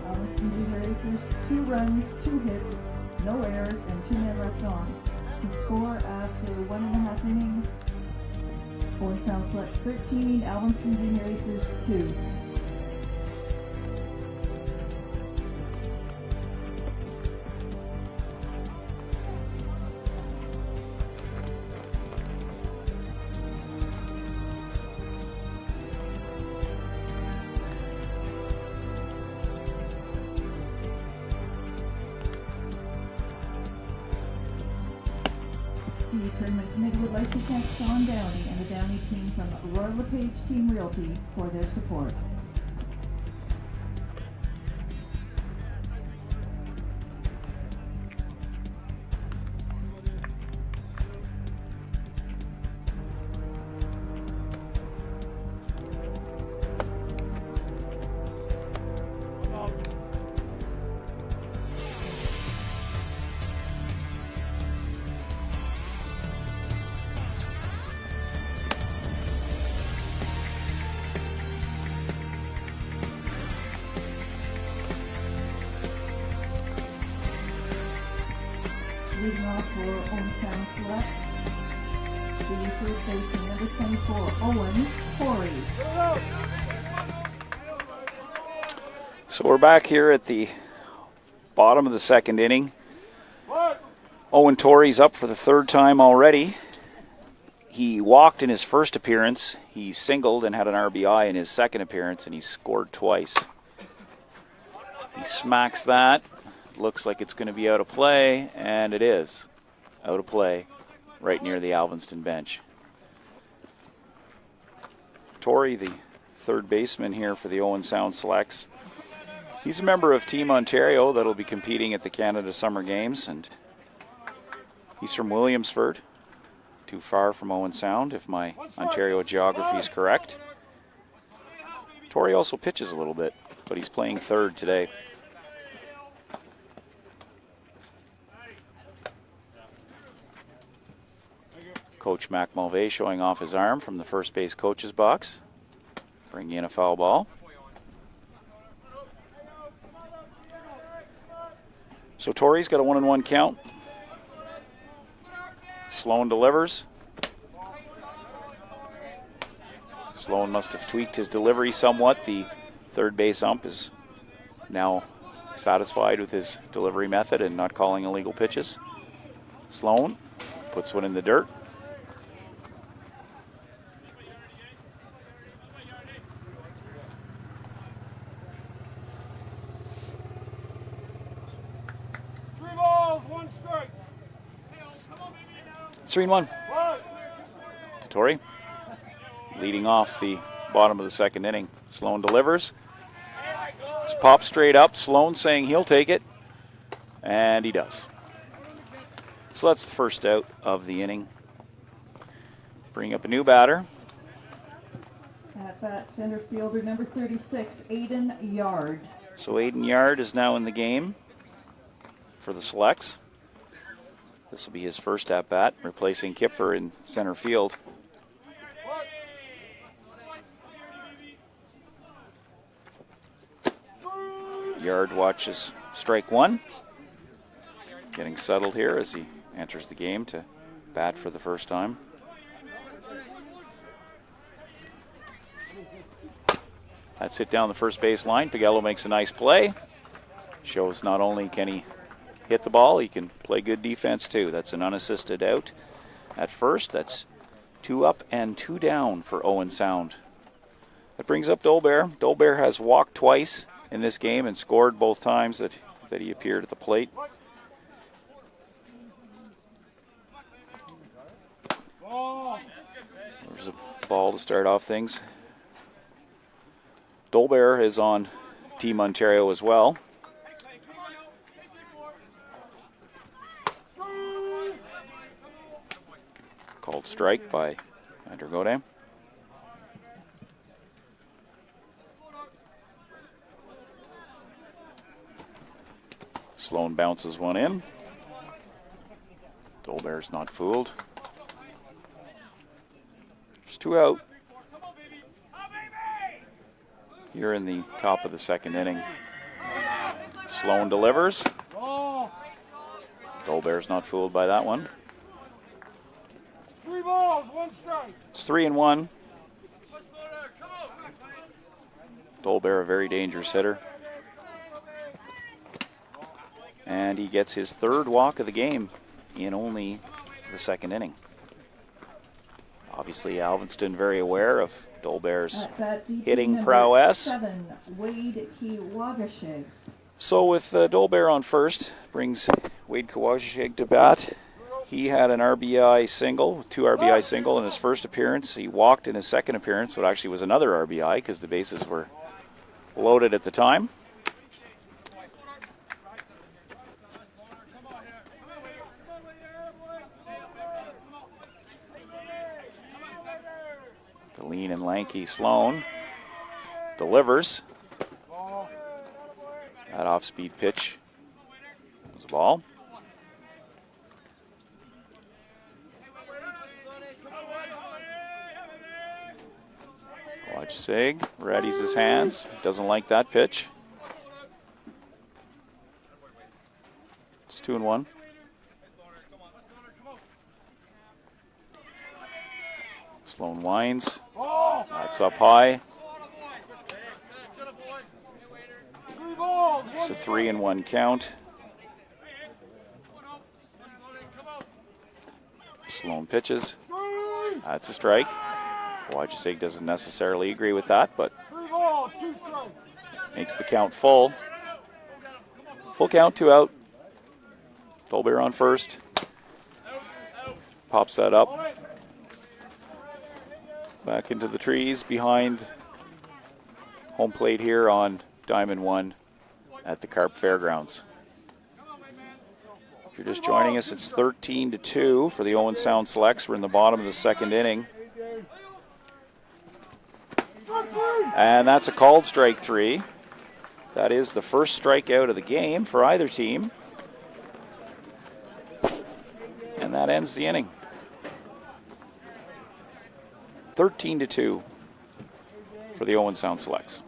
Alviston Junior Racers, 2 runs, 2 hits, no errors, and 2 men left on. The score after 1.5 innings, Owen Sound Selects 13, Alviston Junior Racers 2. The tournament committee would like to thank Sean Downey and the Downey team from Royal LePage Team Realty for their support. Leading off for Owen Sound Select, the first baseman, number 24, Owen Torrey. So we're back here at the bottom of the second inning. Owen Torrey's up for the 3rd time already. He walked in his first appearance. He singled and had an RBI in his second appearance, and he scored twice. He smacks that. Looks like it's going to be out of play, and it is out of play right near the Alviston bench. Torrey, the 3rd baseman here for the Owen Sound Selects. He's a member of Team Ontario that'll be competing at the Canada Summer Games, and he's from Williamsford, too far from Owen Sound, if my Ontario geography is correct. Torrey also pitches a little bit, but he's playing 3rd today. Coach Mac Mulvey showing off his arm from the first base coach's box, bringing in a foul ball. So Torrey's got a 1-1 count. Sloan delivers. Sloan must have tweaked his delivery somewhat. The 3rd base ump is now satisfied with his delivery method and not calling illegal pitches. Sloan puts one in the dirt. It's 3-1 to Torrey. Leading off the bottom of the second inning. Sloan delivers. It's popped straight up. Sloan saying he'll take it. And he does. So that's the first out of the inning. Bring up a new batter. At bat, center fielder number 36, Aiden Yard. So Aiden Yard is now in the game for the Selects. This will be his first at-bat, replacing Kipfer in center field. Yard watches strike 1. Getting settled here as he enters the game to bat for the first time. That's hit down the first base line. Piguello makes a nice play. Shows not only can he hit the ball, he can play good defense too. That's an unassisted out at first. That's 2 up and 2 down for Owen Sound. That brings up Dolbear. Dolbear has walked twice in this game and scored both times that he appeared at the plate. There's a ball to start off things. Dolbear is on Team Ontario as well. Called strike by Andergode. Sloan bounces one in. Dolbear's not fooled. There's 2 out. Here in the top of the second inning. Sloan delivers. Dolbear's not fooled by that one. 3 balls, 1 strike. It's 3-1. Dolbear, a very dangerous hitter. And he gets his 3rd walk of the game in only the second inning. Obviously, Alviston very aware of Dolbear's hitting prowess. 7, Wade Kiwagashe. So with Dolbear on first, brings Wade Kiwagashe to bat. He had an RBI single, 2 RBI single in his first appearance. He walked in his second appearance, but actually was another RBI because the bases were loaded at the time. The lean and lanky Sloan delivers. That off-speed pitch was a ball. Sig readies his hands. Doesn't like that pitch. It's 2-1. Sloan winds. That's up high. It's a 3-1 count. Sloan pitches. That's a strike. Wajcik doesn't necessarily agree with that, but makes the count full. Full count, 2 out. Dolbear on first. Pops that up. Back into the trees behind home plate here on Diamond 1 at the Carp Fairgrounds. If you're just joining us, it's 13-2 for the Owen Sound Selects. We're in the bottom of the second inning. And that's a called strike 3. That is the first strikeout of the game for either team. And that ends the inning. 13-2 for the Owen Sound Selects.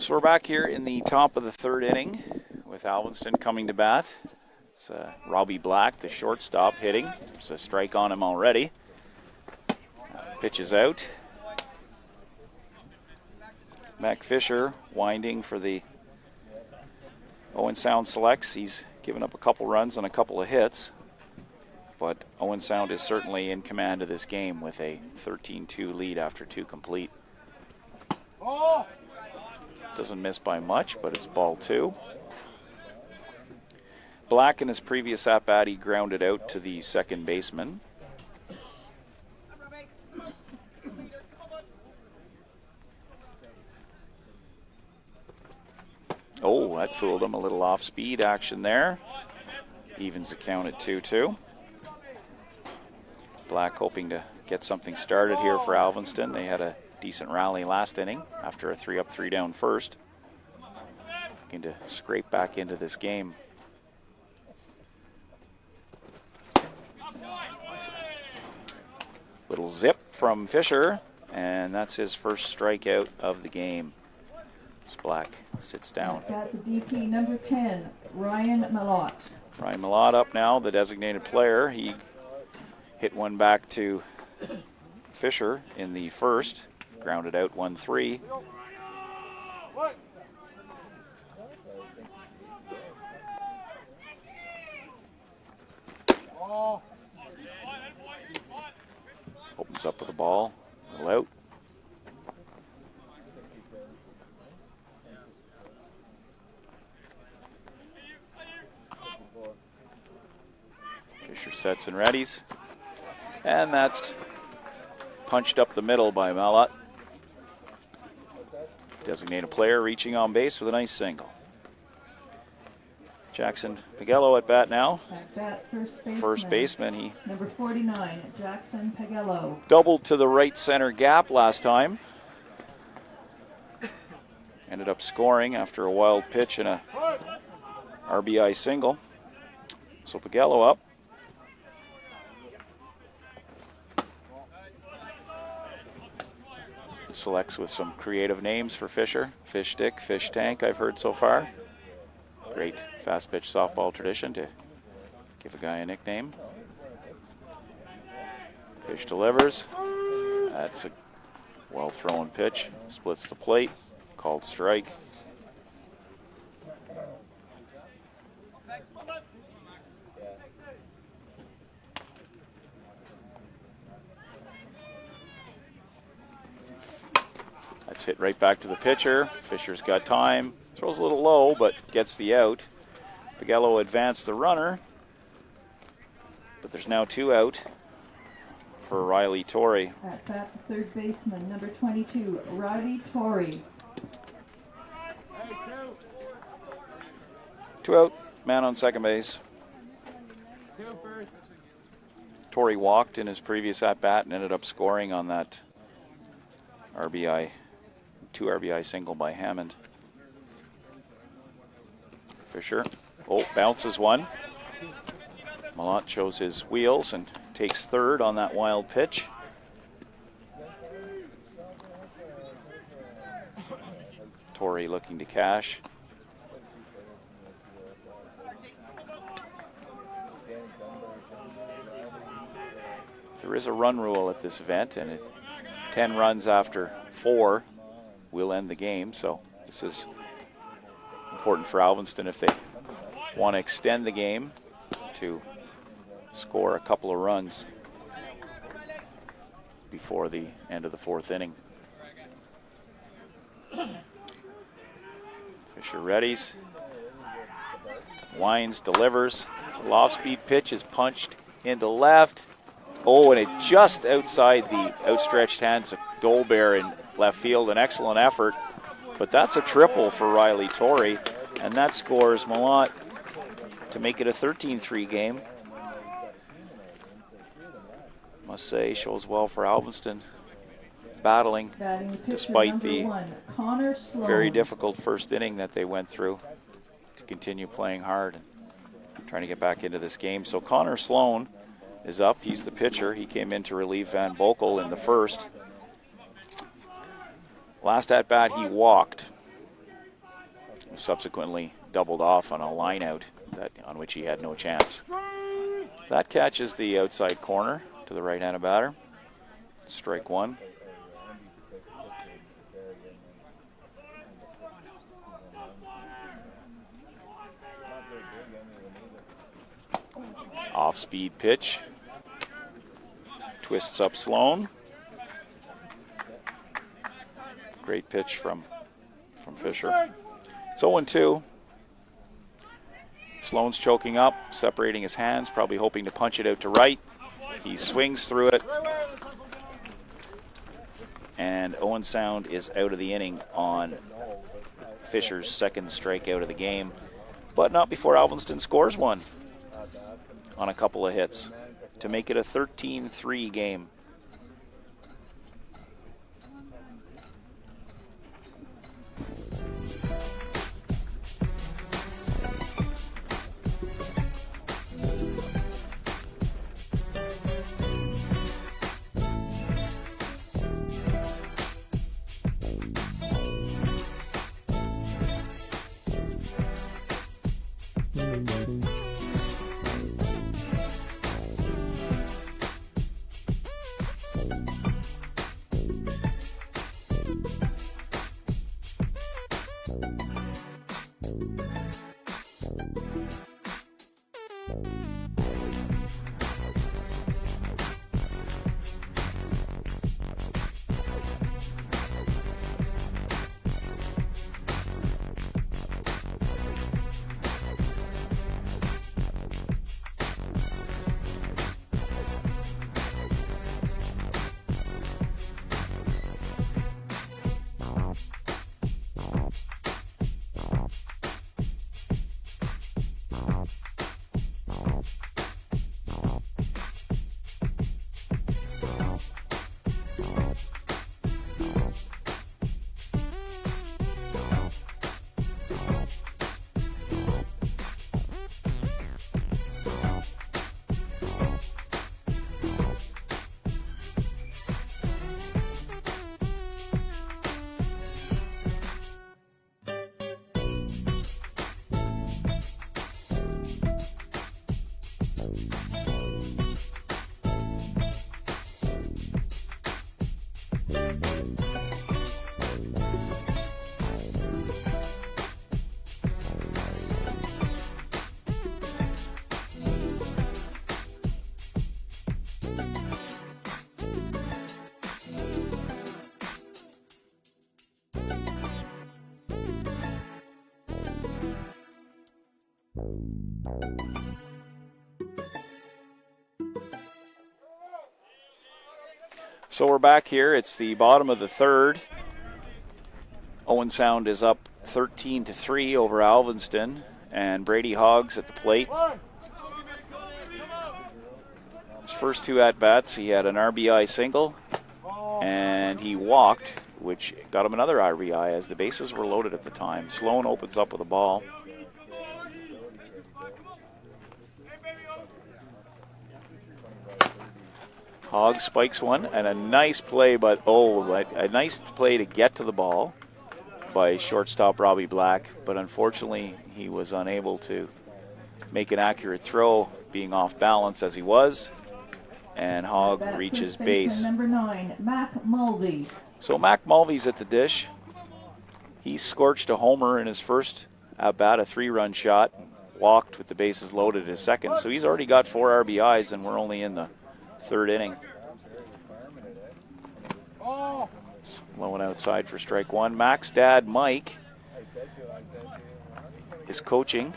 So we're back here in the top of the third inning with Alviston coming to bat. It's Robbie Black, the shortstop, hitting. There's a strike on him already. Pitch is out. Mac Fisher winding for the Owen Sound Selects. He's given up a couple runs and a couple of hits. but Owen Sound is certainly in command of this game with a 13-2 lead after 2 complete. Doesn't miss by much, but it's ball 2. Black in his previous at-bat, he grounded out to the second baseman. Oh, that fooled him. A little off-speed action there. Evens the count at 2-2. Black hoping to get something started here for Alviston. They had a decent rally last inning after a 3-up, 3-down first. Looking to scrape back into this game. Little zip from Fisher, and that's his first strikeout of the game. Black sits down. At the DP number 10, Ryan Malott. Ryan Malott up now, the designated player. He hit one back to Fisher in the first, grounded out 1-3. Opens up with the ball, a little out. Fisher sets and readies. And that's punched up the middle by Malott. Designated player reaching on base with a nice single. Jackson Pagello at bat now. At bat, First baseman. He number 49, Jackson Pagello. doubled to the right center gap last time. Ended up scoring after a wild pitch and a RBI single. So Pagello up. Selects with some creative names for Fisher. Fish Stick, Fish Tank, I've heard so far. Great fast pitch softball tradition to give a guy a nickname. Fish delivers. That's a well thrown pitch. Splits the plate. Called strike. That's hit right back to the pitcher. Fisher's got time. Throws a little low, but gets the out. Pagello advanced the runner. But there's now 2 out for Riley Torrey. At bat, the third baseman, number 22, Riley Torrey. 2 out, man on second base. Torrey walked in his previous at-bat and ended up scoring on that RBI, 2 RBI single by Hammond. Fisher, bounces one. Malott shows his wheels and takes third on that wild pitch. Torrey looking to cash. There is a run rule at this event, and 10 runs after 4 will end the game, so this is important for Alviston if they want to extend the game to score a couple of runs before the end of the 4th inning. Fisher readies, winds, delivers. The off-speed pitch is punched into left. Oh, and it just outside the outstretched hands of Dolbear in left field. An excellent effort, but that's a triple for Riley Torrey, and that scores Malott to make it a 13-3 game. Must say, shows well for Alviston, battling despite the very difficult first inning that they went through to continue playing hard and trying to get back into this game. So Connor Sloan is up. He's the pitcher. He came in to relieve Van Boekel in the first. Last at bat, he walked. Subsequently doubled off on a line out on which he had no chance. That catches the outside corner to the right-handed batter. Strike 1. Off-speed pitch Twists up Sloan. Great pitch from Fisher. It's 0-2. Sloan's choking up, separating his hands, probably hoping to punch it out to right. He swings through it. And Owen Sound is out of the inning on Fisher's second strikeout of the game. But not before Alviston scores one on a couple of hits to make it a 13-3 game. So we're back here. It's the bottom of the third. Owen Sound is up 13-3 over Alviston, and Brady Hoggs at the plate. His first two at-bats, he had an RBI single, and he walked, which got him another RBI as the bases were loaded at the time. Sloan opens up with a ball. Hogg spikes one, and a nice play, a nice play to get to the ball by shortstop Robbie Black, but unfortunately he was unable to make an accurate throw, being off balance as he was, and Hogg reaches base. Number 9, Mac Mulvey. So Mac Mulvey's at the dish. He scorched a homer in his first at-bat, a 3-run shot, walked with the bases loaded his second, so he's already got 4 RBIs, and we're only in the third inning. It's low and outside for strike one. Mac's dad, Mike, is coaching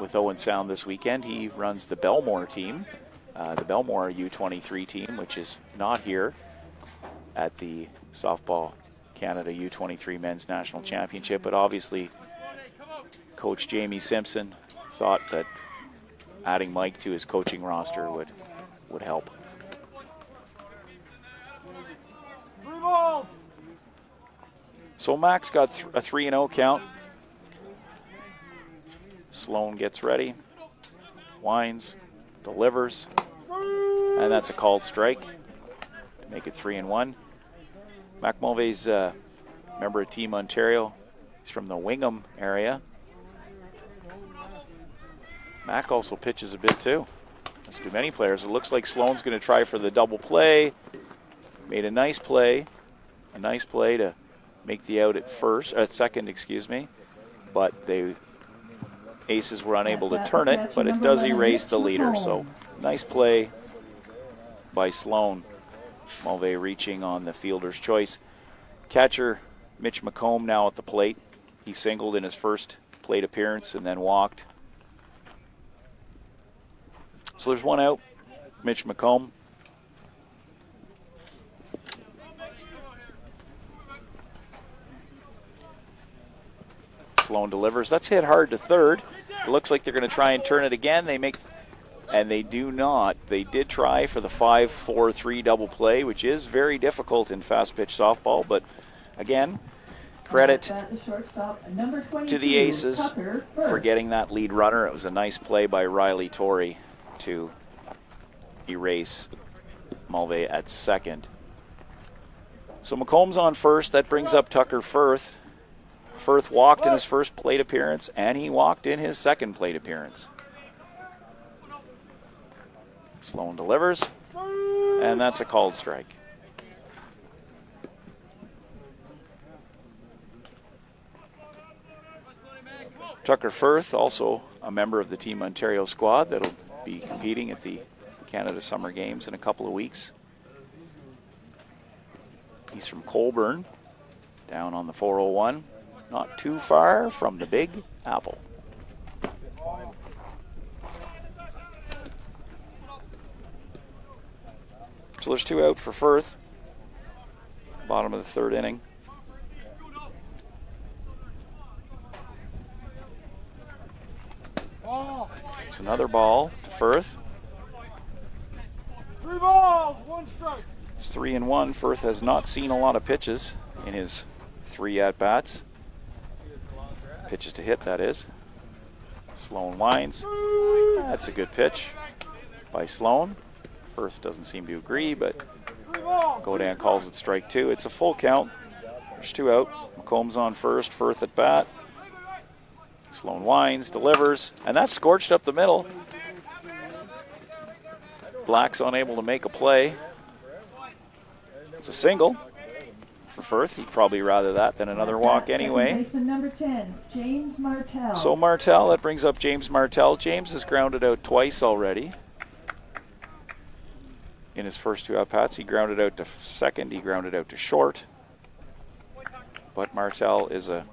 with Owen Sound this weekend. He runs the Belmore team, the Belmore U23 team, which is not here at the Softball Canada U23 Men's National Championship, but obviously Coach Jamie Simpson thought that adding Mike to his coaching roster would help. So Mac's got a 3-0 count. Sloan gets ready, winds, delivers, and that's a called strike to make it 3-1. Mac Mulvey's a member of Team Ontario. He's from the Wingham area. Mac also pitches a bit too. As do many players. It looks like Sloan's going to try for the double play. Made a nice play to make the out at second, but the Aces were unable to turn it, but it does erase the leader. So nice play by Sloan. Mulvey reaching on the fielder's choice. Catcher Mitch McComb now at the plate. He singled in his first plate appearance and then walked. So there's one out. Mitch McComb. Sloan delivers. That's hit hard to third. It looks like they're going to try and turn it again. And they do not. They did try for the 5-4-3 double play, which is very difficult in fast pitch softball. But again, credit to the Aces for getting that lead runner. It was a nice play by Riley Torrey to erase Mulvey at second. So McComb's on first. That brings up Tucker Firth. Firth walked in his first plate appearance, and he walked in his second plate appearance. Sloan delivers, and that's a called strike. Tucker Firth, also a member of the Team Ontario squad that'll be competing at the Canada Summer Games in a couple of weeks. He's from Colburn, down on the 401, not too far from the Big Apple. So there's two out for Firth, bottom of the third inning. It's another ball to Firth. 3 balls, 1 strike. It's 3-1. Firth has not seen a lot of pitches in his 3 at-bats. Pitches to hit, that is. Sloan winds. That's a good pitch by Sloan. Firth doesn't seem to agree, but Godin calls it strike 2. It's a full count. There's 2 out. McComb's on first. Firth at bat. Sloan winds, delivers, and that's scorched up the middle. Black's unable to make a play. It's a single for Firth. He'd probably rather that than another walk anyway. Baseman number 10, James Martell. So Martell, that brings up James Martell. James has grounded out twice already. In his first 2 at-bats, he grounded out to second, he grounded out to short. But Martell is a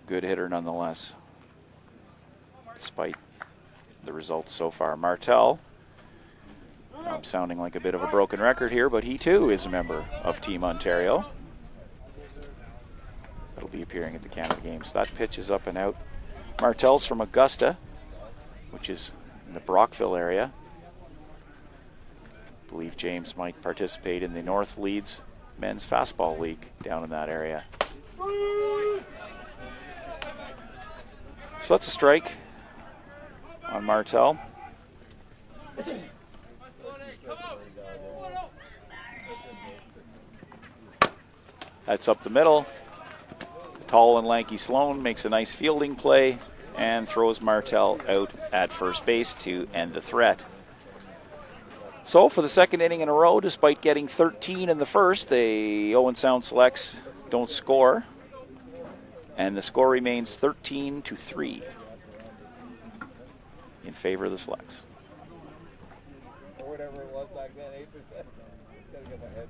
good hitter nonetheless, despite the results so far. Martell, I'm sounding like a bit of a broken record here, but he too is a member of Team Ontario. That'll be appearing at the Canada Games. That pitch is up and out. Martell's from Augusta, which is in the Brockville area. I believe James might participate in the North Leeds Men's Fastball League down in that area. So that's a strike on Martell. That's up the middle. Tall and lanky Sloan makes a nice fielding play and throws Martell out at first base to end the threat. So for the second inning in a row, despite getting 13 in the first, the Owen Sound Selects don't score. And the score remains 13-3 in favor of the Selects. Or whatever it was back then, 8%. Just gotta get my head.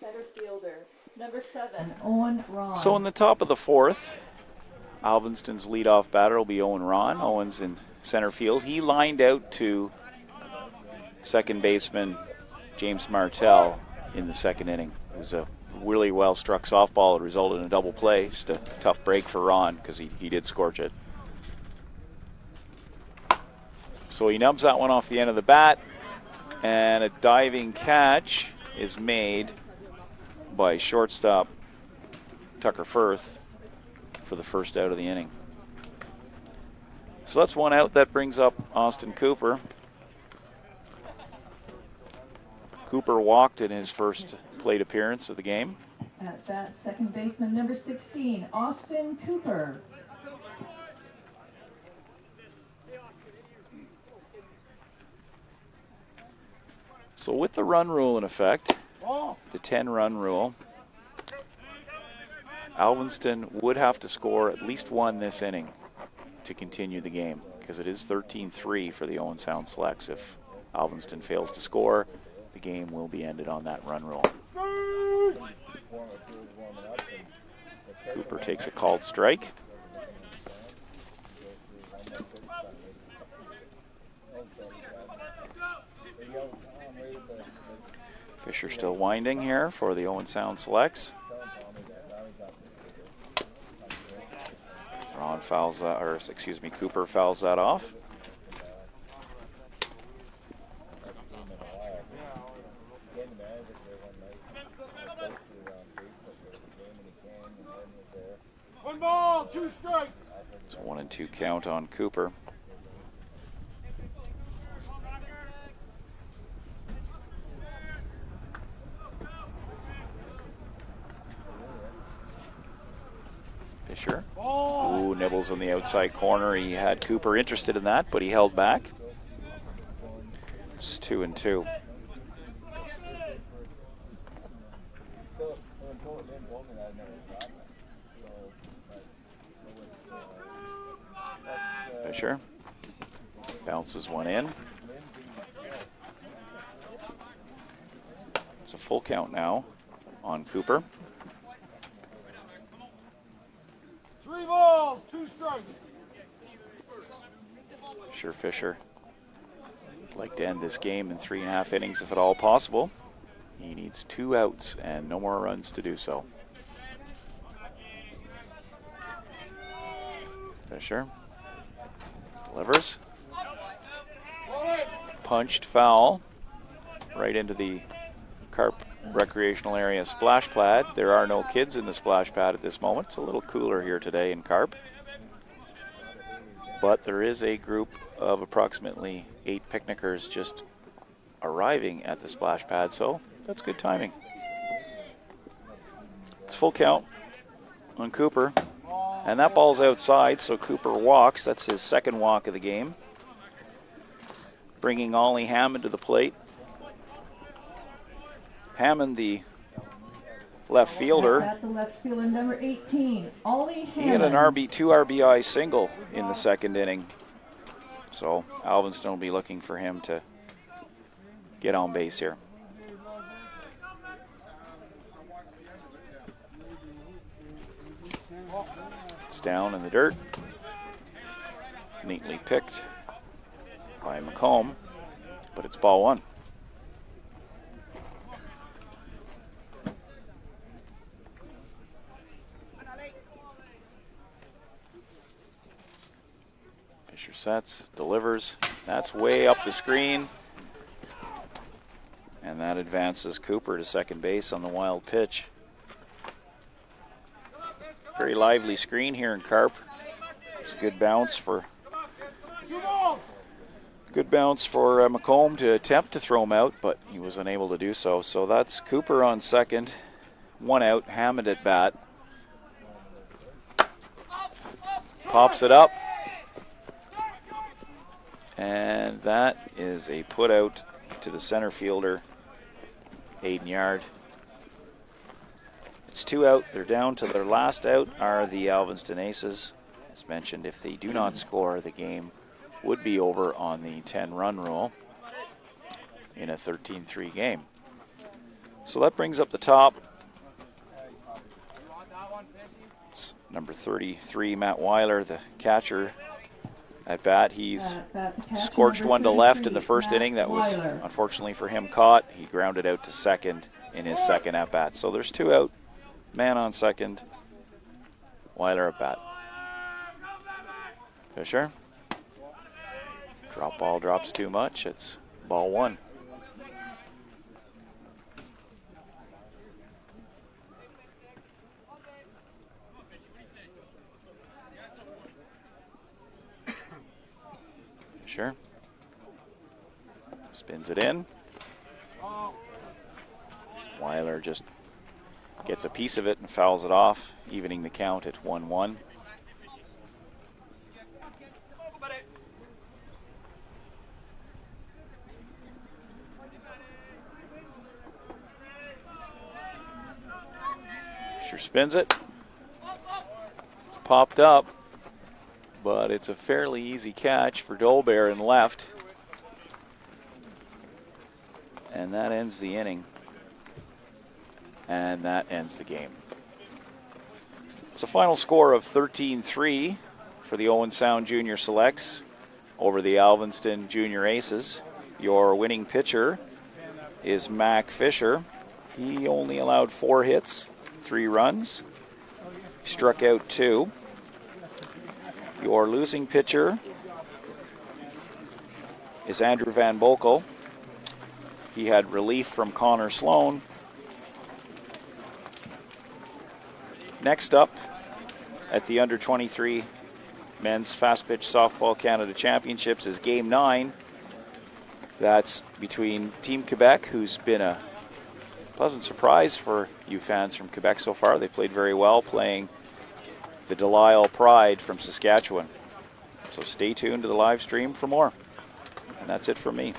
center fielder, number 7, Owen Ron. So in the top of the fourth, Alviston's leadoff batter will be Owen Ron. Owen's in center field. He lined out to second baseman James Martell in the second inning. It was a really well-struck softball. It resulted in a double play. Just a tough break for Ron because he did scorch it. So he nubs that one off the end of the bat, and a diving catch is made by shortstop Tucker Firth for the first out of the inning. So that's one out. That brings up Austin Cooper. Cooper walked in his first plate appearance of the game. At bat, second baseman, number 16, Austin Cooper. So with the run rule in effect, the 10-run rule, Alviston would have to score at least one this inning to continue the game, because it is 13-3 for the Owen Sound Selects. If Alviston fails to score, the game will be ended on that run rule. Cooper takes a called strike. Fisher still winding here for the Owen Sound Selects. Cooper fouls that off. One ball, 2 strikes. It's a 1-2 count on Cooper. Fisher. Ooh, nibbles on the outside corner. He had Cooper interested in that, but he held back. It's 2-2. Fisher bounces one in. It's a full count now on Cooper. 3 balls, 2 strikes. Sure, Fisher would like to end this game in 3.5 innings if at all possible. He needs 2 outs and no more runs to do so. Fisher delivers. Punched foul right into the Carp recreational area splash pad. There are no kids in the splash pad at this moment. It's a little cooler here today in Carp. But there is a group of approximately 8 picnickers just arriving at the splash pad, so that's good timing. It's full count on Cooper. And that ball's outside, so Cooper walks. That's his second walk of the game. Bringing Ollie Hammond to the plate. Hammond, the left fielder. At the left fielder, number 18, Ollie Hammond. He had an 2 RBI single in the second inning. So Alviston will be looking for him to get on base here. It's down in the dirt. Neatly picked by McComb, but it's ball 1. Fisher sets, delivers. That's way up the screen. And that advances Cooper to second base on the wild pitch. Very lively screen here in Carp. It's a good bounce for McComb to attempt to throw him out, but he was unable to do so. So that's Cooper on second. 1 out, Hammond at bat. Pops it up. And that is a put out to the center fielder, Hayden Yard. It's 2 out. They're down to their last out are the Alviston Aces. As mentioned, if they do not score, the game would be over on the 10-run rule in a 13-3 game. So that brings up the top. It's number 33, Matt Weiler, the catcher at bat. He's scorched one to left in the first inning. That was, unfortunately for him, caught. He grounded out to second in his second at bat. So there's 2 out. Man on second. Weiler at bat. Fisher. Drop ball drops too much. It's ball 1. Fisher. Spins it in. Weiler just gets a piece of it and fouls it off, evening the count at 1-1. Fisher spins it. It's popped up, but it's a fairly easy catch for Dolbear in left. And that ends the inning. And that ends the game. It's a final score of 13-3 for the Owen Sound Junior Selects over the Alviston Junior Aces. Your winning pitcher is Mac Fisher. He only allowed 4 hits, 3 runs, struck out 2. Your losing pitcher is Andrew Van Bokel. He had relief from Connor Sloan. Next up at the Under-23 Men's Fast Pitch Softball Canada Championships is Game 9. That's between Team Quebec, who's been a pleasant surprise for you fans from Quebec so far. They played very well, playing the Delisle Pride from Saskatchewan. So stay tuned to the live stream for more. And that's it for me.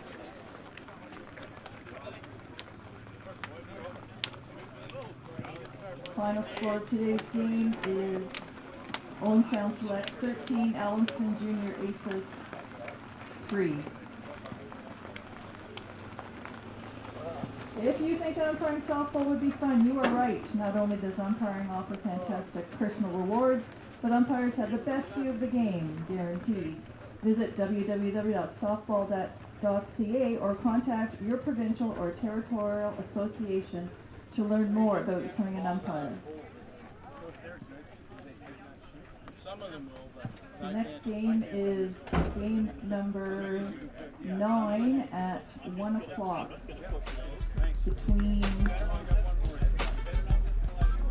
Final score of today's game is Owen Sound Select 13, Alviston Junior Aces 3. If you think umpiring softball would be fun, you are right. Not only does umpiring offer fantastic personal rewards, but umpires have the best view of the game, guaranteed. Visit www.softball.ca or contact your provincial or territorial association to learn more about becoming an umpire. The next game is game number 9 at 1 o'clock between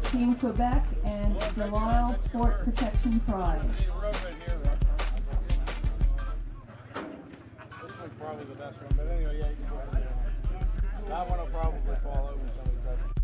Team Quebec and Delisle Fort Protection Pride. This one's probably the best one, but anyway, yeah, you can go ahead and do it. That one will probably fall out when somebody touches it.